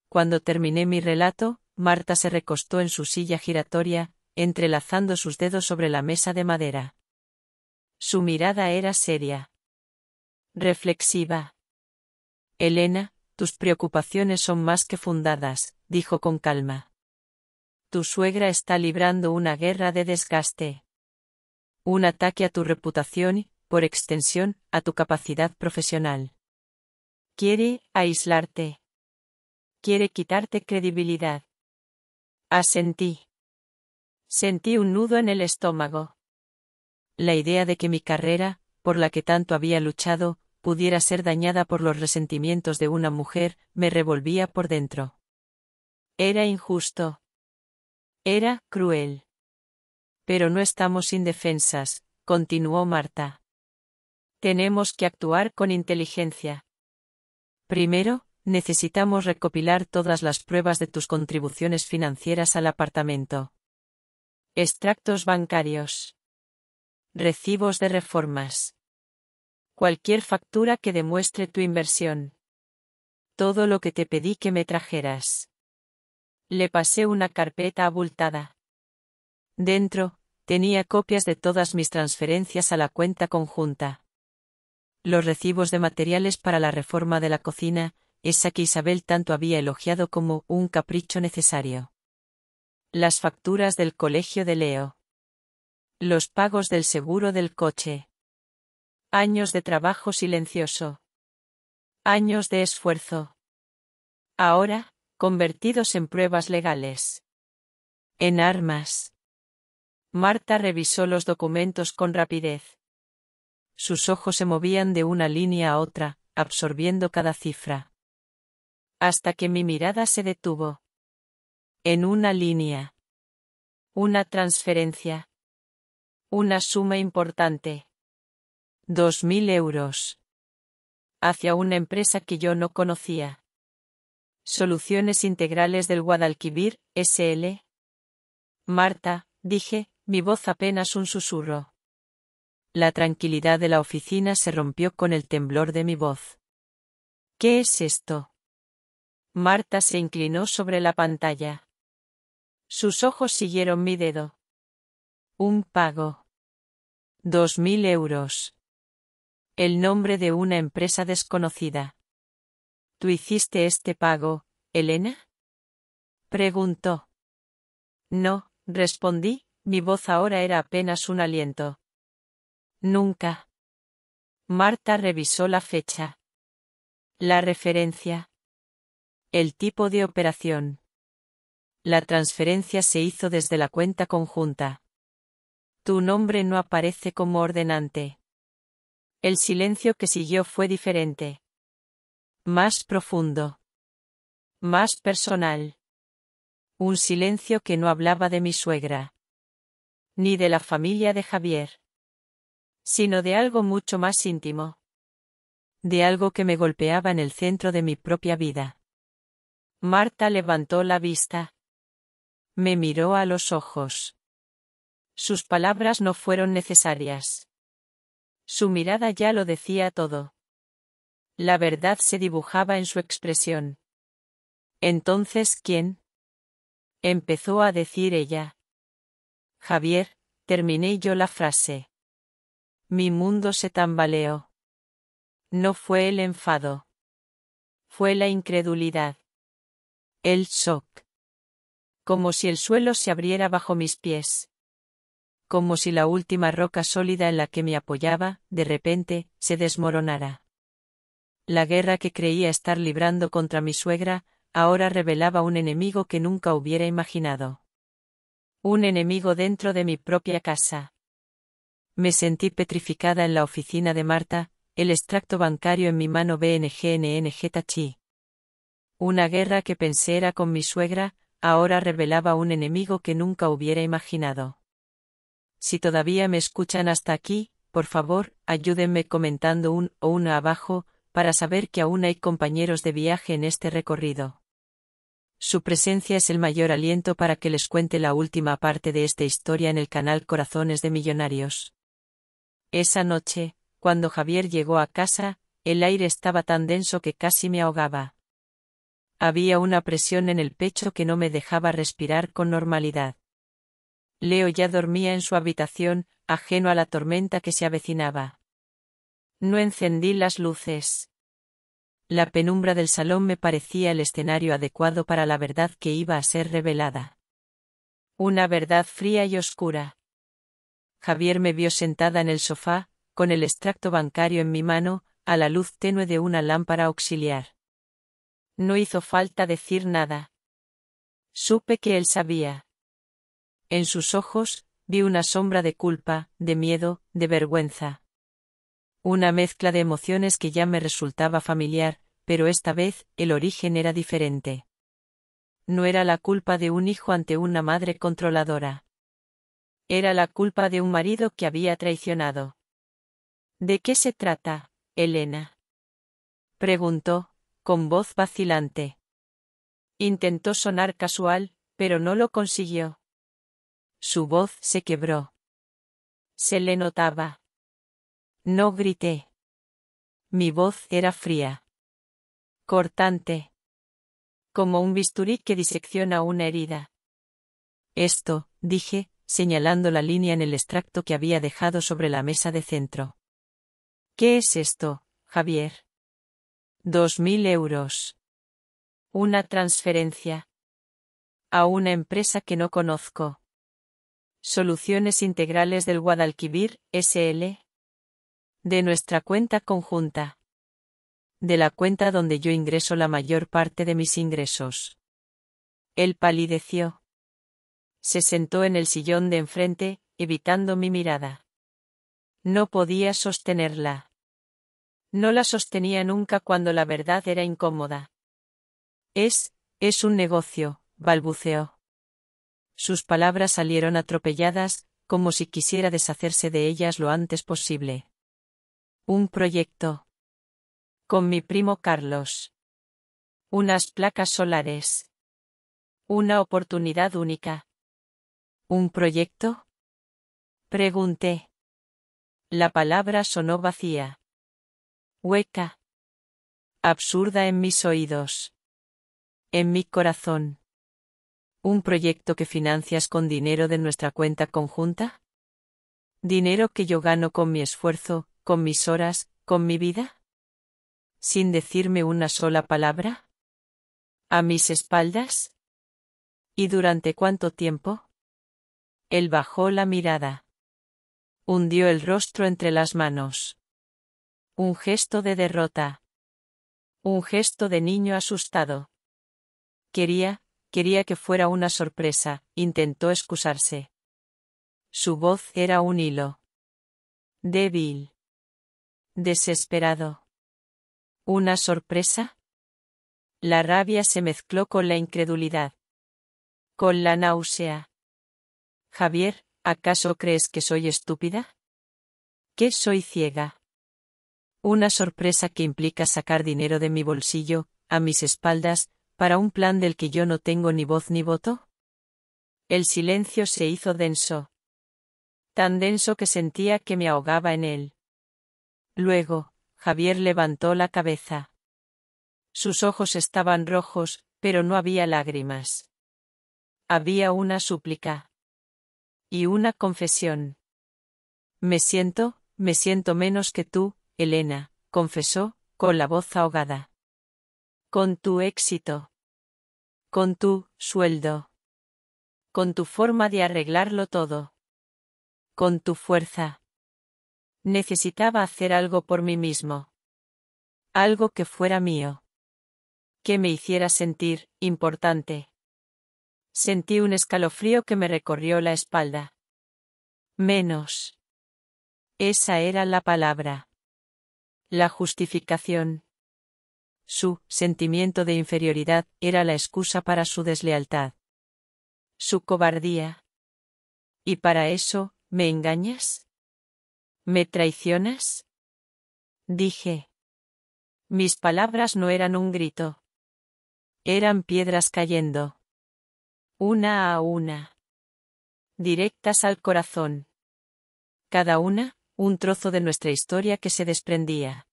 Cuando terminé mi relato, Marta se recostó en su silla giratoria, entrelazando sus dedos sobre la mesa de madera. Su mirada era seria. Reflexiva. Elena, tus preocupaciones son más que fundadas, dijo con calma. Tu suegra está librando una guerra de desgaste. Un ataque a tu reputación y, por extensión, a tu capacidad profesional. Quiere aislarte. Quiere quitarte credibilidad. Asentí. Sentí un nudo en el estómago. La idea de que mi carrera, por la que tanto había luchado, pudiera ser dañada por los resentimientos de una mujer, me revolvía por dentro. Era injusto. Era cruel. Pero no estamos indefensas, continuó Marta. Tenemos que actuar con inteligencia. Primero, necesitamos recopilar todas las pruebas de tus contribuciones financieras al apartamento. Extractos bancarios. Recibos de reformas. Cualquier factura que demuestre tu inversión. Todo lo que te pedí que me trajeras. Le pasé una carpeta abultada. Dentro, tenía copias de todas mis transferencias a la cuenta conjunta. Los recibos de materiales para la reforma de la cocina, esa que Isabel tanto había elogiado como un capricho necesario. Las facturas del colegio de Leo. Los pagos del seguro del coche. Años de trabajo silencioso. Años de esfuerzo. Ahora, convertidos en pruebas legales. En armas. Marta revisó los documentos con rapidez. Sus ojos se movían de una línea a otra, absorbiendo cada cifra. Hasta que mi mirada se detuvo. En una línea. Una transferencia. Una suma importante. 2.000 euros. Hacia una empresa que yo no conocía. Soluciones Integrales del Guadalquivir, S.L. Marta, dije, mi voz apenas un susurro. La tranquilidad de la oficina se rompió con el temblor de mi voz. ¿Qué es esto? Marta se inclinó sobre la pantalla. Sus ojos siguieron mi dedo. Un pago. 2.000 euros. El nombre de una empresa desconocida. ¿Tú hiciste este pago, Elena? Preguntó. No, respondí, mi voz ahora era apenas un aliento. Nunca. Marta revisó la fecha. La referencia. El tipo de operación. La transferencia se hizo desde la cuenta conjunta. Tu nombre no aparece como ordenante. El silencio que siguió fue diferente. Más profundo. Más personal. Un silencio que no hablaba de mi suegra. Ni de la familia de Javier. Sino de algo mucho más íntimo. De algo que me golpeaba en el centro de mi propia vida. Marta levantó la vista. Me miró a los ojos. Sus palabras no fueron necesarias. Su mirada ya lo decía todo. La verdad se dibujaba en su expresión. Entonces, ¿quién? Empezó a decir ella. Javier, terminé yo la frase. Mi mundo se tambaleó. No fue el enfado. Fue la incredulidad. El shock. Como si el suelo se abriera bajo mis pies. Como si la última roca sólida en la que me apoyaba, de repente, se desmoronara. La guerra que creía estar librando contra mi suegra, ahora revelaba un enemigo que nunca hubiera imaginado. Un enemigo dentro de mi propia casa. Me sentí petrificada en la oficina de Marta, el extracto bancario en mi mano BNG Tachi. Una guerra que pensé era con mi suegra, ahora revelaba un enemigo que nunca hubiera imaginado. Si todavía me escuchan hasta aquí, por favor, ayúdenme comentando un o una abajo, para saber que aún hay compañeros de viaje en este recorrido. Su presencia es el mayor aliento para que les cuente la última parte de esta historia en el canal Corazones de Millonarios. Esa noche, cuando Javier llegó a casa, el aire estaba tan denso que casi me ahogaba. Había una presión en el pecho que no me dejaba respirar con normalidad. Leo ya dormía en su habitación, ajeno a la tormenta que se avecinaba. No encendí las luces. La penumbra del salón me parecía el escenario adecuado para la verdad que iba a ser revelada. Una verdad fría y oscura. Javier me vio sentada en el sofá, con el extracto bancario en mi mano, a la luz tenue de una lámpara auxiliar. No hizo falta decir nada. Supe que él sabía. En sus ojos, vi una sombra de culpa, de miedo, de vergüenza. Una mezcla de emociones que ya me resultaba familiar, pero esta vez, el origen era diferente. No era la culpa de un hijo ante una madre controladora. Era la culpa de un marido que había traicionado. ¿De qué se trata, Elena? Preguntó, con voz vacilante. Intentó sonar casual, pero no lo consiguió. Su voz se quebró. Se le notaba. No grité. Mi voz era fría. Cortante. Como un bisturí que disecciona una herida. Esto, dije, señalando la línea en el extracto que había dejado sobre la mesa de centro. ¿Qué es esto, Javier? 2.000 euros. Una transferencia. A una empresa que no conozco. Soluciones Integrales del Guadalquivir, S.L. De nuestra cuenta conjunta. De la cuenta donde yo ingreso la mayor parte de mis ingresos. Él palideció. Se sentó en el sillón de enfrente, evitando mi mirada. No podía sostenerla. No la sostenía nunca cuando la verdad era incómoda. Es un negocio, balbuceó. Sus palabras salieron atropelladas, como si quisiera deshacerse de ellas lo antes posible. Un proyecto. Con mi primo Carlos. Unas placas solares. Una oportunidad única. ¿Un proyecto? Pregunté. La palabra sonó vacía. Hueca. Absurda en mis oídos. En mi corazón. ¿Un proyecto que financias con dinero de nuestra cuenta conjunta? ¿Dinero que yo gano con mi esfuerzo, con mis horas, con mi vida? ¿Sin decirme una sola palabra? ¿A mis espaldas? ¿Y durante cuánto tiempo? Él bajó la mirada. Hundió el rostro entre las manos. Un gesto de derrota. Un gesto de niño asustado. Quería que fuera una sorpresa, intentó excusarse. Su voz era un hilo. Débil. Desesperado. ¿Una sorpresa? La rabia se mezcló con la incredulidad. Con la náusea. Javier, ¿acaso crees que soy estúpida? ¿Que soy ciega? Una sorpresa que implica sacar dinero de mi bolsillo, a mis espaldas, para un plan del que yo no tengo ni voz ni voto. El silencio se hizo denso. Tan denso que sentía que me ahogaba en él. Luego, Javier levantó la cabeza. Sus ojos estaban rojos, pero no había lágrimas. Había una súplica. Y una confesión. Me siento menos que tú, Elena, confesó, con la voz ahogada. Con tu éxito. Con tu sueldo. Con tu forma de arreglarlo todo. Con tu fuerza. Necesitaba hacer algo por mí mismo. Algo que fuera mío. Que me hiciera sentir importante. Sentí un escalofrío que me recorrió la espalda. Menos. Esa era la palabra. La justificación. Su sentimiento de inferioridad era la excusa para su deslealtad. Su cobardía. ¿Y para eso, me engañas? ¿Me traicionas? Dije. Mis palabras no eran un grito. Eran piedras cayendo. Una a una. Directas al corazón. Cada una, un trozo de nuestra historia que se desprendía.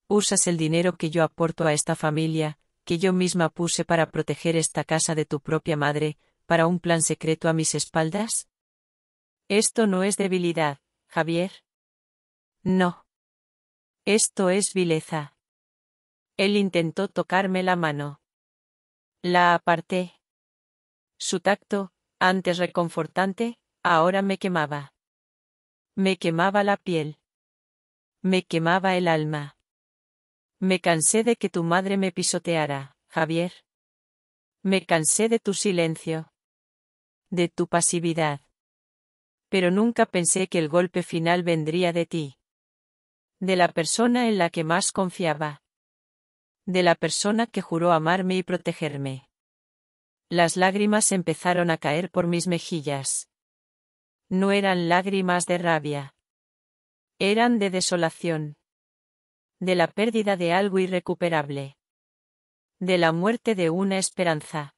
Usas el dinero que yo aporto a esta familia, que yo misma puse para proteger esta casa de tu propia madre, para un plan secreto a mis espaldas. Esto no es debilidad, Javier. No. Esto es vileza. Él intentó tocarme la mano. La aparté. Su tacto, antes reconfortante, ahora me quemaba. Me quemaba la piel. Me quemaba el alma. Me cansé de que tu madre me pisoteara, Javier. Me cansé de tu silencio. De tu pasividad. Pero nunca pensé que el golpe final vendría de ti. De la persona en la que más confiaba. De la persona que juró amarme y protegerme. Las lágrimas empezaron a caer por mis mejillas. No eran lágrimas de rabia. Eran de desolación. De la pérdida de algo irrecuperable. De la muerte de una esperanza.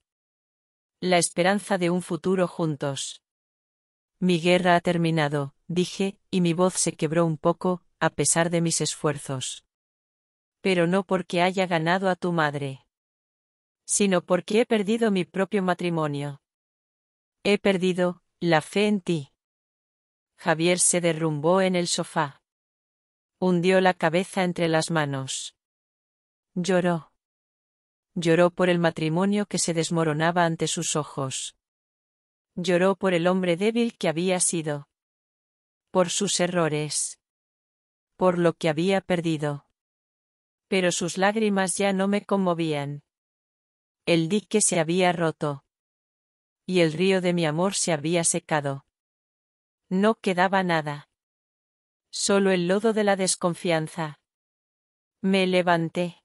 La esperanza de un futuro juntos. Mi guerra ha terminado, dije, y mi voz se quebró un poco, a pesar de mis esfuerzos. Pero no porque haya ganado a tu madre. Sino porque he perdido mi propio matrimonio. He perdido la fe en ti. Javier se derrumbó en el sofá. Hundió la cabeza entre las manos. Lloró. Lloró por el matrimonio que se desmoronaba ante sus ojos. Lloró por el hombre débil que había sido. Por sus errores. por lo que había perdido. Pero sus lágrimas ya no me conmovían. El dique se había roto. Y el río de mi amor se había secado. No quedaba nada. Solo el lodo de la desconfianza. Me levanté.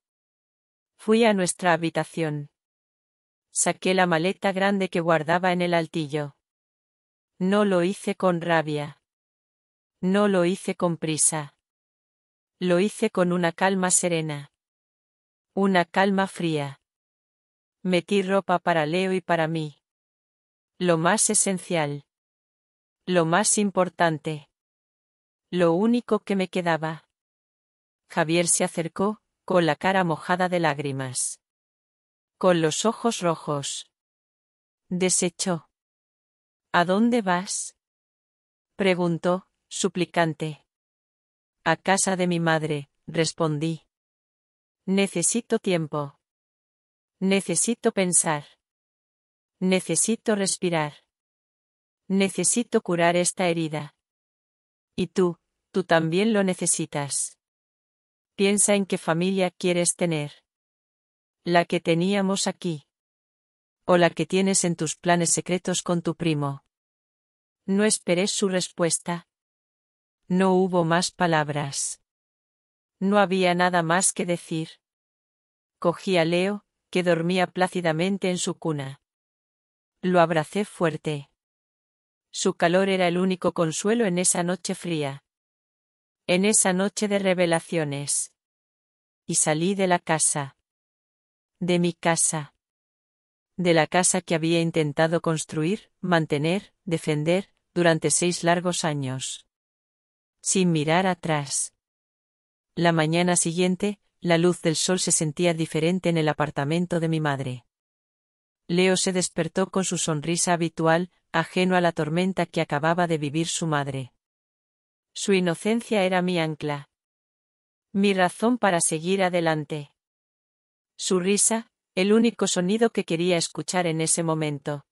Fui a nuestra habitación. Saqué la maleta grande que guardaba en el altillo. No lo hice con rabia. No lo hice con prisa. Lo hice con una calma serena. Una calma fría. Metí ropa para Leo y para mí. Lo más esencial. Lo más importante. Lo único que me quedaba. Javier se acercó, con la cara mojada de lágrimas. Con los ojos rojos. Desechó. ¿A dónde vas? Preguntó, suplicante. A casa de mi madre, respondí. Necesito tiempo. Necesito pensar. Necesito respirar. Necesito curar esta herida. Y tú también lo necesitas. Piensa en qué familia quieres tener. La que teníamos aquí. O la que tienes en tus planes secretos con tu primo. No esperé su respuesta. No hubo más palabras. No había nada más que decir. Cogí a Leo, que dormía plácidamente en su cuna. Lo abracé fuerte. Su calor era el único consuelo en esa noche fría. En esa noche de revelaciones. Y salí de la casa. De mi casa. De la casa que había intentado construir, mantener, defender, durante 6 largos años. Sin mirar atrás. La mañana siguiente, la luz del sol se sentía diferente en el apartamento de mi madre. Leo se despertó con su sonrisa habitual, ajeno a la tormenta que acababa de vivir su madre. Su inocencia era mi ancla. Mi razón para seguir adelante. Su risa, el único sonido que quería escuchar en ese momento.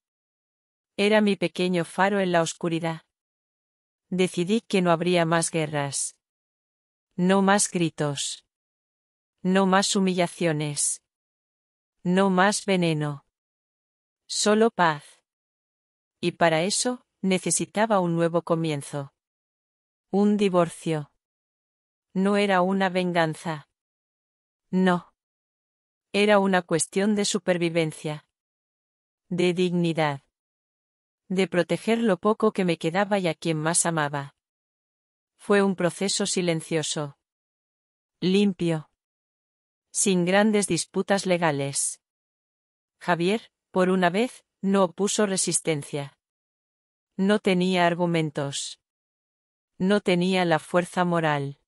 Era mi pequeño faro en la oscuridad. Decidí que no habría más guerras. No más gritos. No más humillaciones. No más veneno. Solo paz. Y para eso, necesitaba un nuevo comienzo. Un divorcio. No era una venganza. No. Era una cuestión de supervivencia. De dignidad. De proteger lo poco que me quedaba y a quien más amaba. Fue un proceso silencioso. Limpio. Sin grandes disputas legales. Javier, por una vez, no opuso resistencia. No tenía argumentos. No tenía la fuerza moral.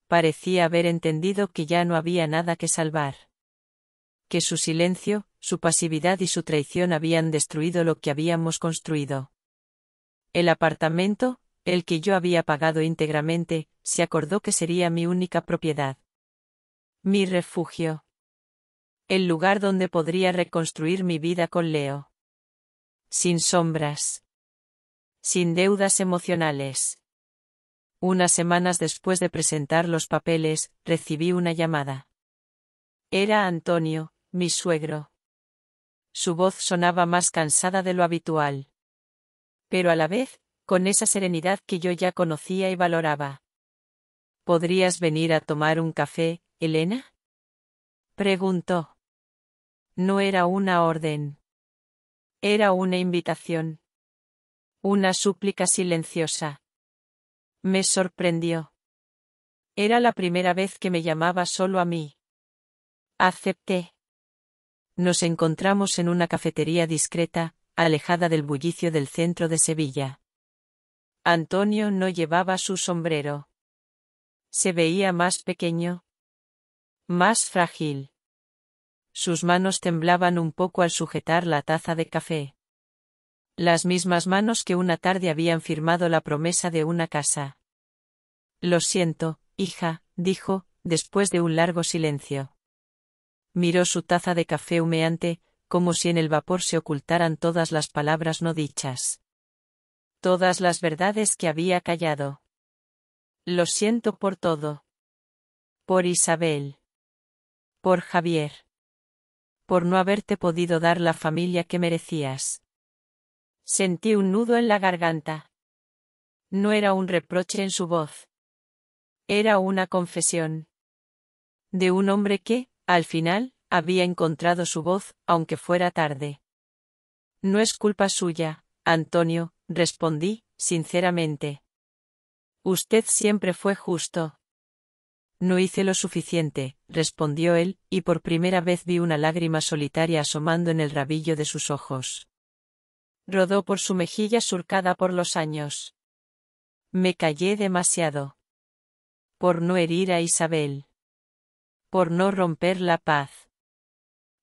Parecía haber entendido que ya no había nada que salvar. Que su silencio, su pasividad y su traición habían destruido lo que habíamos construido. El apartamento, el que yo había pagado íntegramente, se acordó que sería mi única propiedad. Mi refugio. El lugar donde podría reconstruir mi vida con Leo. Sin sombras. Sin deudas emocionales. Unas semanas después de presentar los papeles, recibí una llamada. Era Antonio, mi suegro. Su voz sonaba más cansada de lo habitual. Pero a la vez, con esa serenidad que yo ya conocía y valoraba. ¿Podrías venir a tomar un café, Elena? Preguntó. No era una orden. Era una invitación. Una súplica silenciosa. Me sorprendió. Era la primera vez que me llamaba solo a mí. Acepté. Nos encontramos en una cafetería discreta, alejada del bullicio del centro de Sevilla. Antonio no llevaba su sombrero. Se veía más pequeño. Más frágil. Sus manos temblaban un poco al sujetar la taza de café. Las mismas manos que una tarde habían firmado la promesa de una casa. Lo siento, hija, dijo, después de un largo silencio. Miró su taza de café humeante, como si en el vapor se ocultaran todas las palabras no dichas. Todas las verdades que había callado. Lo siento por todo. Por Isabel. Por Javier. Por no haberte podido dar la familia que merecías. Sentí un nudo en la garganta. No era un reproche en su voz. Era una confesión. De un hombre que, al final, había encontrado su voz, aunque fuera tarde. No es culpa suya, Antonio, respondí, sinceramente. Usted siempre fue justo. No hice lo suficiente, respondió él, y por primera vez vi una lágrima solitaria asomando en el rabillo de sus ojos. Rodó por su mejilla surcada por los años. Me callé demasiado. Por no herir a Isabel. Por no romper la paz.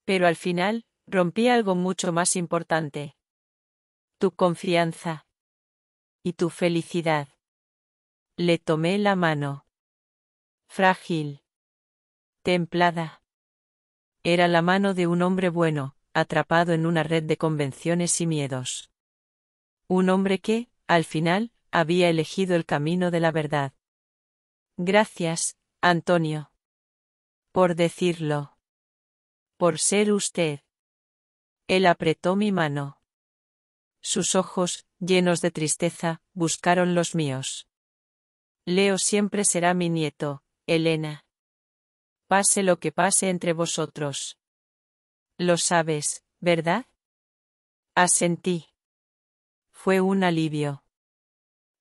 Pero al final, rompí algo mucho más importante. Tu confianza. Y tu felicidad. Le tomé la mano. Frágil. Templada. Era la mano de un hombre bueno, atrapado en una red de convenciones y miedos. Un hombre que, al final, había elegido el camino de la verdad. Gracias, Antonio. Por decirlo. Por ser usted. Él apretó mi mano. Sus ojos, llenos de tristeza, buscaron los míos. Leo siempre será mi nieto, Elena. Pase lo que pase entre vosotros. Lo sabes, ¿verdad? Asentí. Fue un alivio.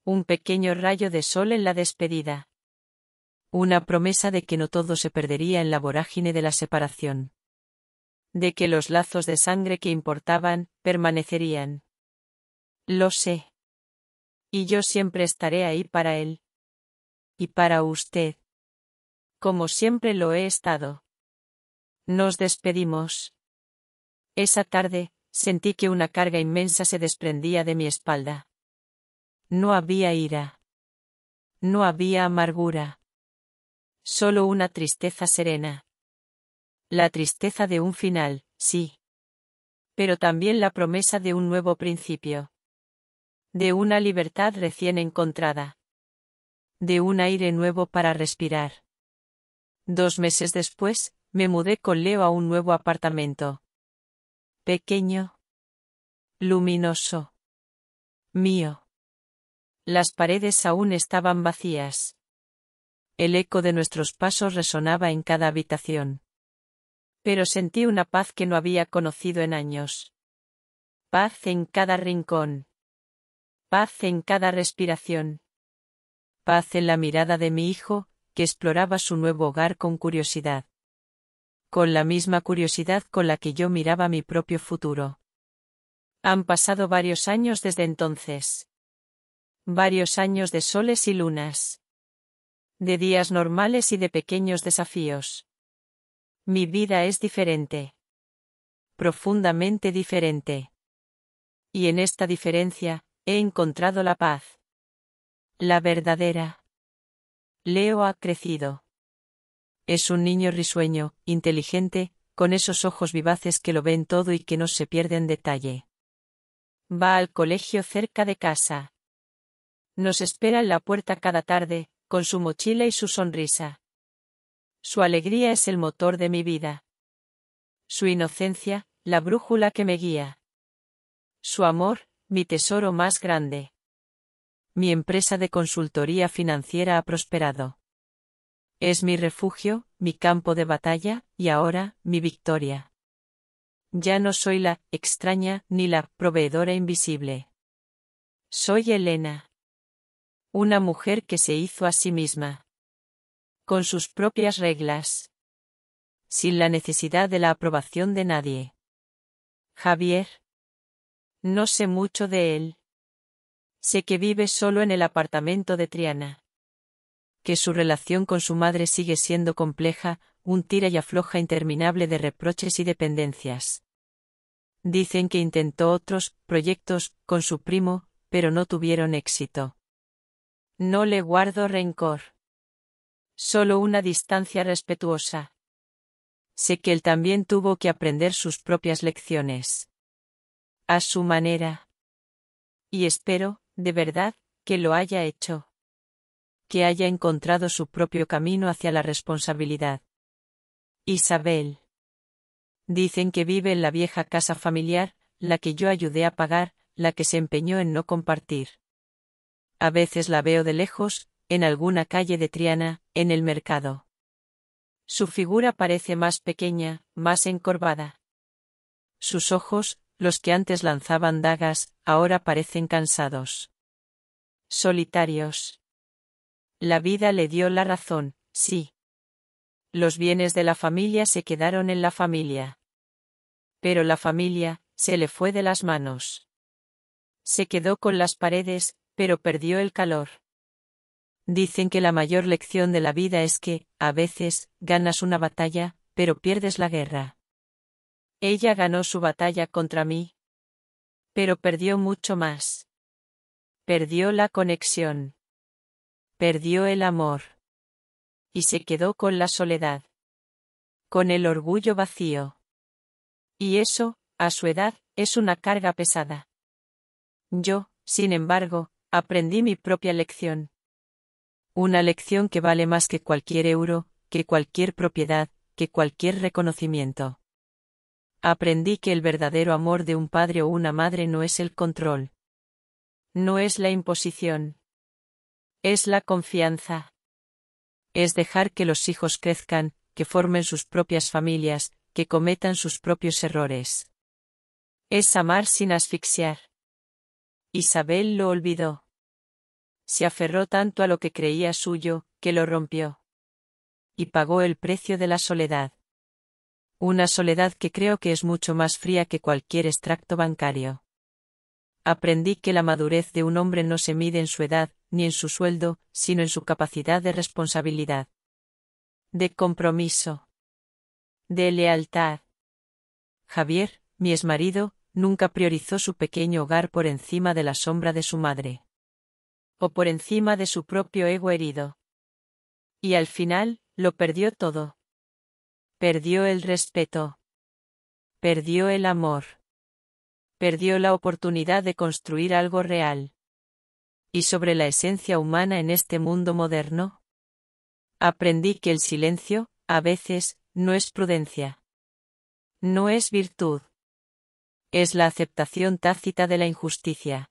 Un pequeño rayo de sol en la despedida. Una promesa de que no todo se perdería en la vorágine de la separación. De que los lazos de sangre que importaban, permanecerían. Lo sé. Y yo siempre estaré ahí para él. Y para usted. Como siempre lo he estado. Nos despedimos. Esa tarde, sentí que una carga inmensa se desprendía de mi espalda. No había ira. No había amargura. Solo una tristeza serena. La tristeza de un final, sí. Pero también la promesa de un nuevo principio. De una libertad recién encontrada. De un aire nuevo para respirar. 2 meses después, me mudé con Leo a un nuevo apartamento. Pequeño. Luminoso. Mío. Las paredes aún estaban vacías. El eco de nuestros pasos resonaba en cada habitación. Pero sentí una paz que no había conocido en años. Paz en cada rincón. Paz en cada respiración. Paz en la mirada de mi hijo, que exploraba su nuevo hogar con curiosidad. Con la misma curiosidad con la que yo miraba mi propio futuro. Han pasado varios años desde entonces. Varios años de soles y lunas. De días normales y de pequeños desafíos. Mi vida es diferente. Profundamente diferente. Y en esta diferencia, he encontrado la paz. La verdadera. Leo ha crecido. Es un niño risueño, inteligente, con esos ojos vivaces que lo ven todo y que no se pierden detalle. Va al colegio cerca de casa. Nos espera en la puerta cada tarde, con su mochila y su sonrisa. Su alegría es el motor de mi vida. Su inocencia, la brújula que me guía. Su amor, mi tesoro más grande. Mi empresa de consultoría financiera ha prosperado. Es mi refugio, mi campo de batalla, y ahora, mi victoria. Ya no soy la extraña ni la proveedora invisible. Soy Elena. Una mujer que se hizo a sí misma. Con sus propias reglas. Sin la necesidad de la aprobación de nadie. Javier. No sé mucho de él. Sé que vive solo en el apartamento de Triana. Que su relación con su madre sigue siendo compleja, un tira y afloja interminable de reproches y dependencias. Dicen que intentó otros proyectos con su primo, pero no tuvieron éxito. No le guardo rencor. Solo una distancia respetuosa. Sé que él también tuvo que aprender sus propias lecciones. A su manera. Y espero, de verdad, que lo haya hecho. que haya encontrado su propio camino hacia la responsabilidad. Isabel. Dicen que vive en la vieja casa familiar, la que yo ayudé a pagar, la que se empeñó en no compartir. A veces la veo de lejos, en alguna calle de Triana, en el mercado. Su figura parece más pequeña, más encorvada. Sus ojos, los que antes lanzaban dagas, ahora parecen cansados. Solitarios. La vida le dio la razón, sí. Los bienes de la familia se quedaron en la familia. Pero la familia, se le fue de las manos. Se quedó con las paredes, pero perdió el calor. Dicen que la mayor lección de la vida es que, a veces, ganas una batalla, pero pierdes la guerra. Ella ganó su batalla contra mí. Pero perdió mucho más. Perdió la conexión. Perdió el amor. Y se quedó con la soledad. Con el orgullo vacío. Y eso, a su edad, es una carga pesada. Yo, sin embargo, aprendí mi propia lección. Una lección que vale más que cualquier euro, que cualquier propiedad, que cualquier reconocimiento. Aprendí que el verdadero amor de un padre o una madre no es el control. No es la imposición. Es la confianza. Es dejar que los hijos crezcan, que formen sus propias familias, que cometan sus propios errores. Es amar sin asfixiar. Isabel lo olvidó. Se aferró tanto a lo que creía suyo, que lo rompió. Y pagó el precio de la soledad. Una soledad que creo que es mucho más fría que cualquier extracto bancario. Aprendí que la madurez de un hombre no se mide en su edad, ni en su sueldo, sino en su capacidad de responsabilidad. De compromiso. De lealtad. Javier, mi exmarido, nunca priorizó su pequeño hogar por encima de la sombra de su madre. O por encima de su propio ego herido. Y al final, lo perdió todo. Perdió el respeto. Perdió el amor. Perdió la oportunidad de construir algo real. ¿Y sobre la esencia humana en este mundo moderno? Aprendí que el silencio, a veces, no es prudencia. No es virtud. Es la aceptación tácita de la injusticia.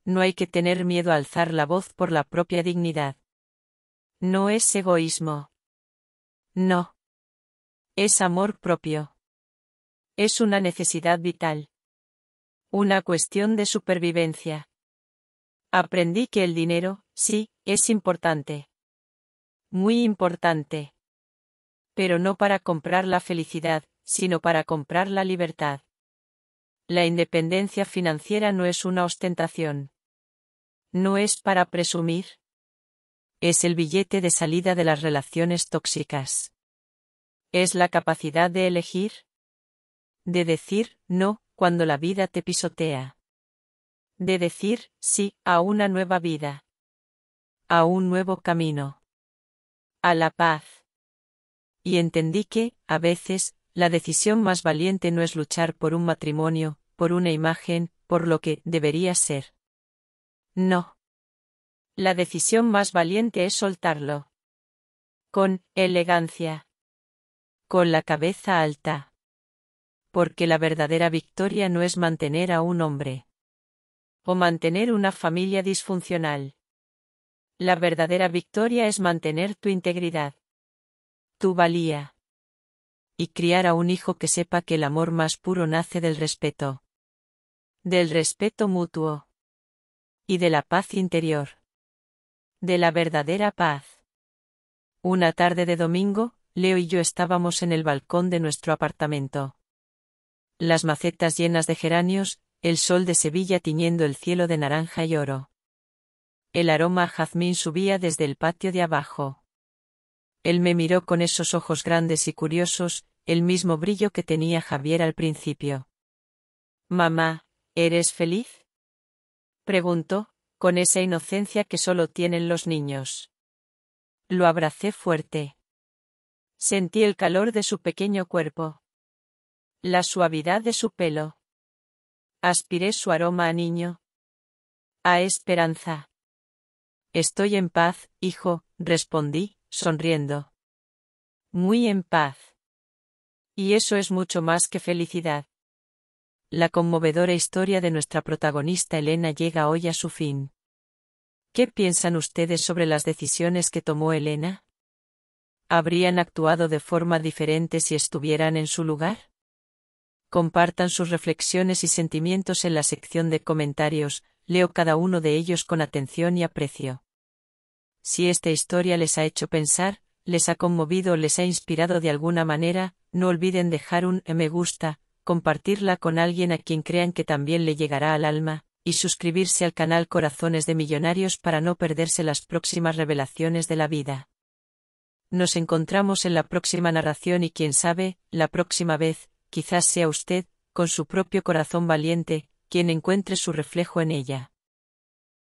No hay que tener miedo a alzar la voz por la propia dignidad. No es egoísmo. No. Es amor propio. Es una necesidad vital. Una cuestión de supervivencia. Aprendí que el dinero, sí, es importante. Muy importante. Pero no para comprar la felicidad, sino para comprar la libertad. La independencia financiera no es una ostentación. No es para presumir. Es el billete de salida de las relaciones tóxicas. Es la capacidad de elegir. De decir no cuando la vida te pisotea. De decir sí a una nueva vida. A un nuevo camino. A la paz. Y entendí que, a veces, la decisión más valiente no es luchar por un matrimonio, por una imagen, por lo que debería ser. No. La decisión más valiente es soltarlo. Con elegancia. Con la cabeza alta. Porque la verdadera victoria no es mantener a un hombre. O mantener una familia disfuncional. La verdadera victoria es mantener tu integridad. Tu valía. Y criar a un hijo que sepa que el amor más puro nace del respeto. Del respeto mutuo. Y de la paz interior. De la verdadera paz. Una tarde de domingo, Leo y yo estábamos en el balcón de nuestro apartamento. Las macetas llenas de geranios, el sol de Sevilla tiñendo el cielo de naranja y oro. El aroma a jazmín subía desde el patio de abajo. Él me miró con esos ojos grandes y curiosos, el mismo brillo que tenía Javier al principio. «Mamá, ¿eres feliz?», preguntó, con esa inocencia que solo tienen los niños. Lo abracé fuerte. Sentí el calor de su pequeño cuerpo. La suavidad de su pelo. Aspiré su aroma a niño. A esperanza. Estoy en paz, hijo, respondí, sonriendo. Muy en paz. Y eso es mucho más que felicidad. La conmovedora historia de nuestra protagonista Elena llega hoy a su fin. ¿Qué piensan ustedes sobre las decisiones que tomó Elena? ¿Habrían actuado de forma diferente si estuvieran en su lugar? Compartan sus reflexiones y sentimientos en la sección de comentarios, leo cada uno de ellos con atención y aprecio. Si esta historia les ha hecho pensar, les ha conmovido o les ha inspirado de alguna manera, no olviden dejar un me gusta, compartirla con alguien a quien crean que también le llegará al alma, y suscribirse al canal Corazones de Millonarios para no perderse las próximas revelaciones de la vida. Nos encontramos en la próxima narración y quién sabe, la próxima vez, quizás sea usted, con su propio corazón valiente, quien encuentre su reflejo en ella.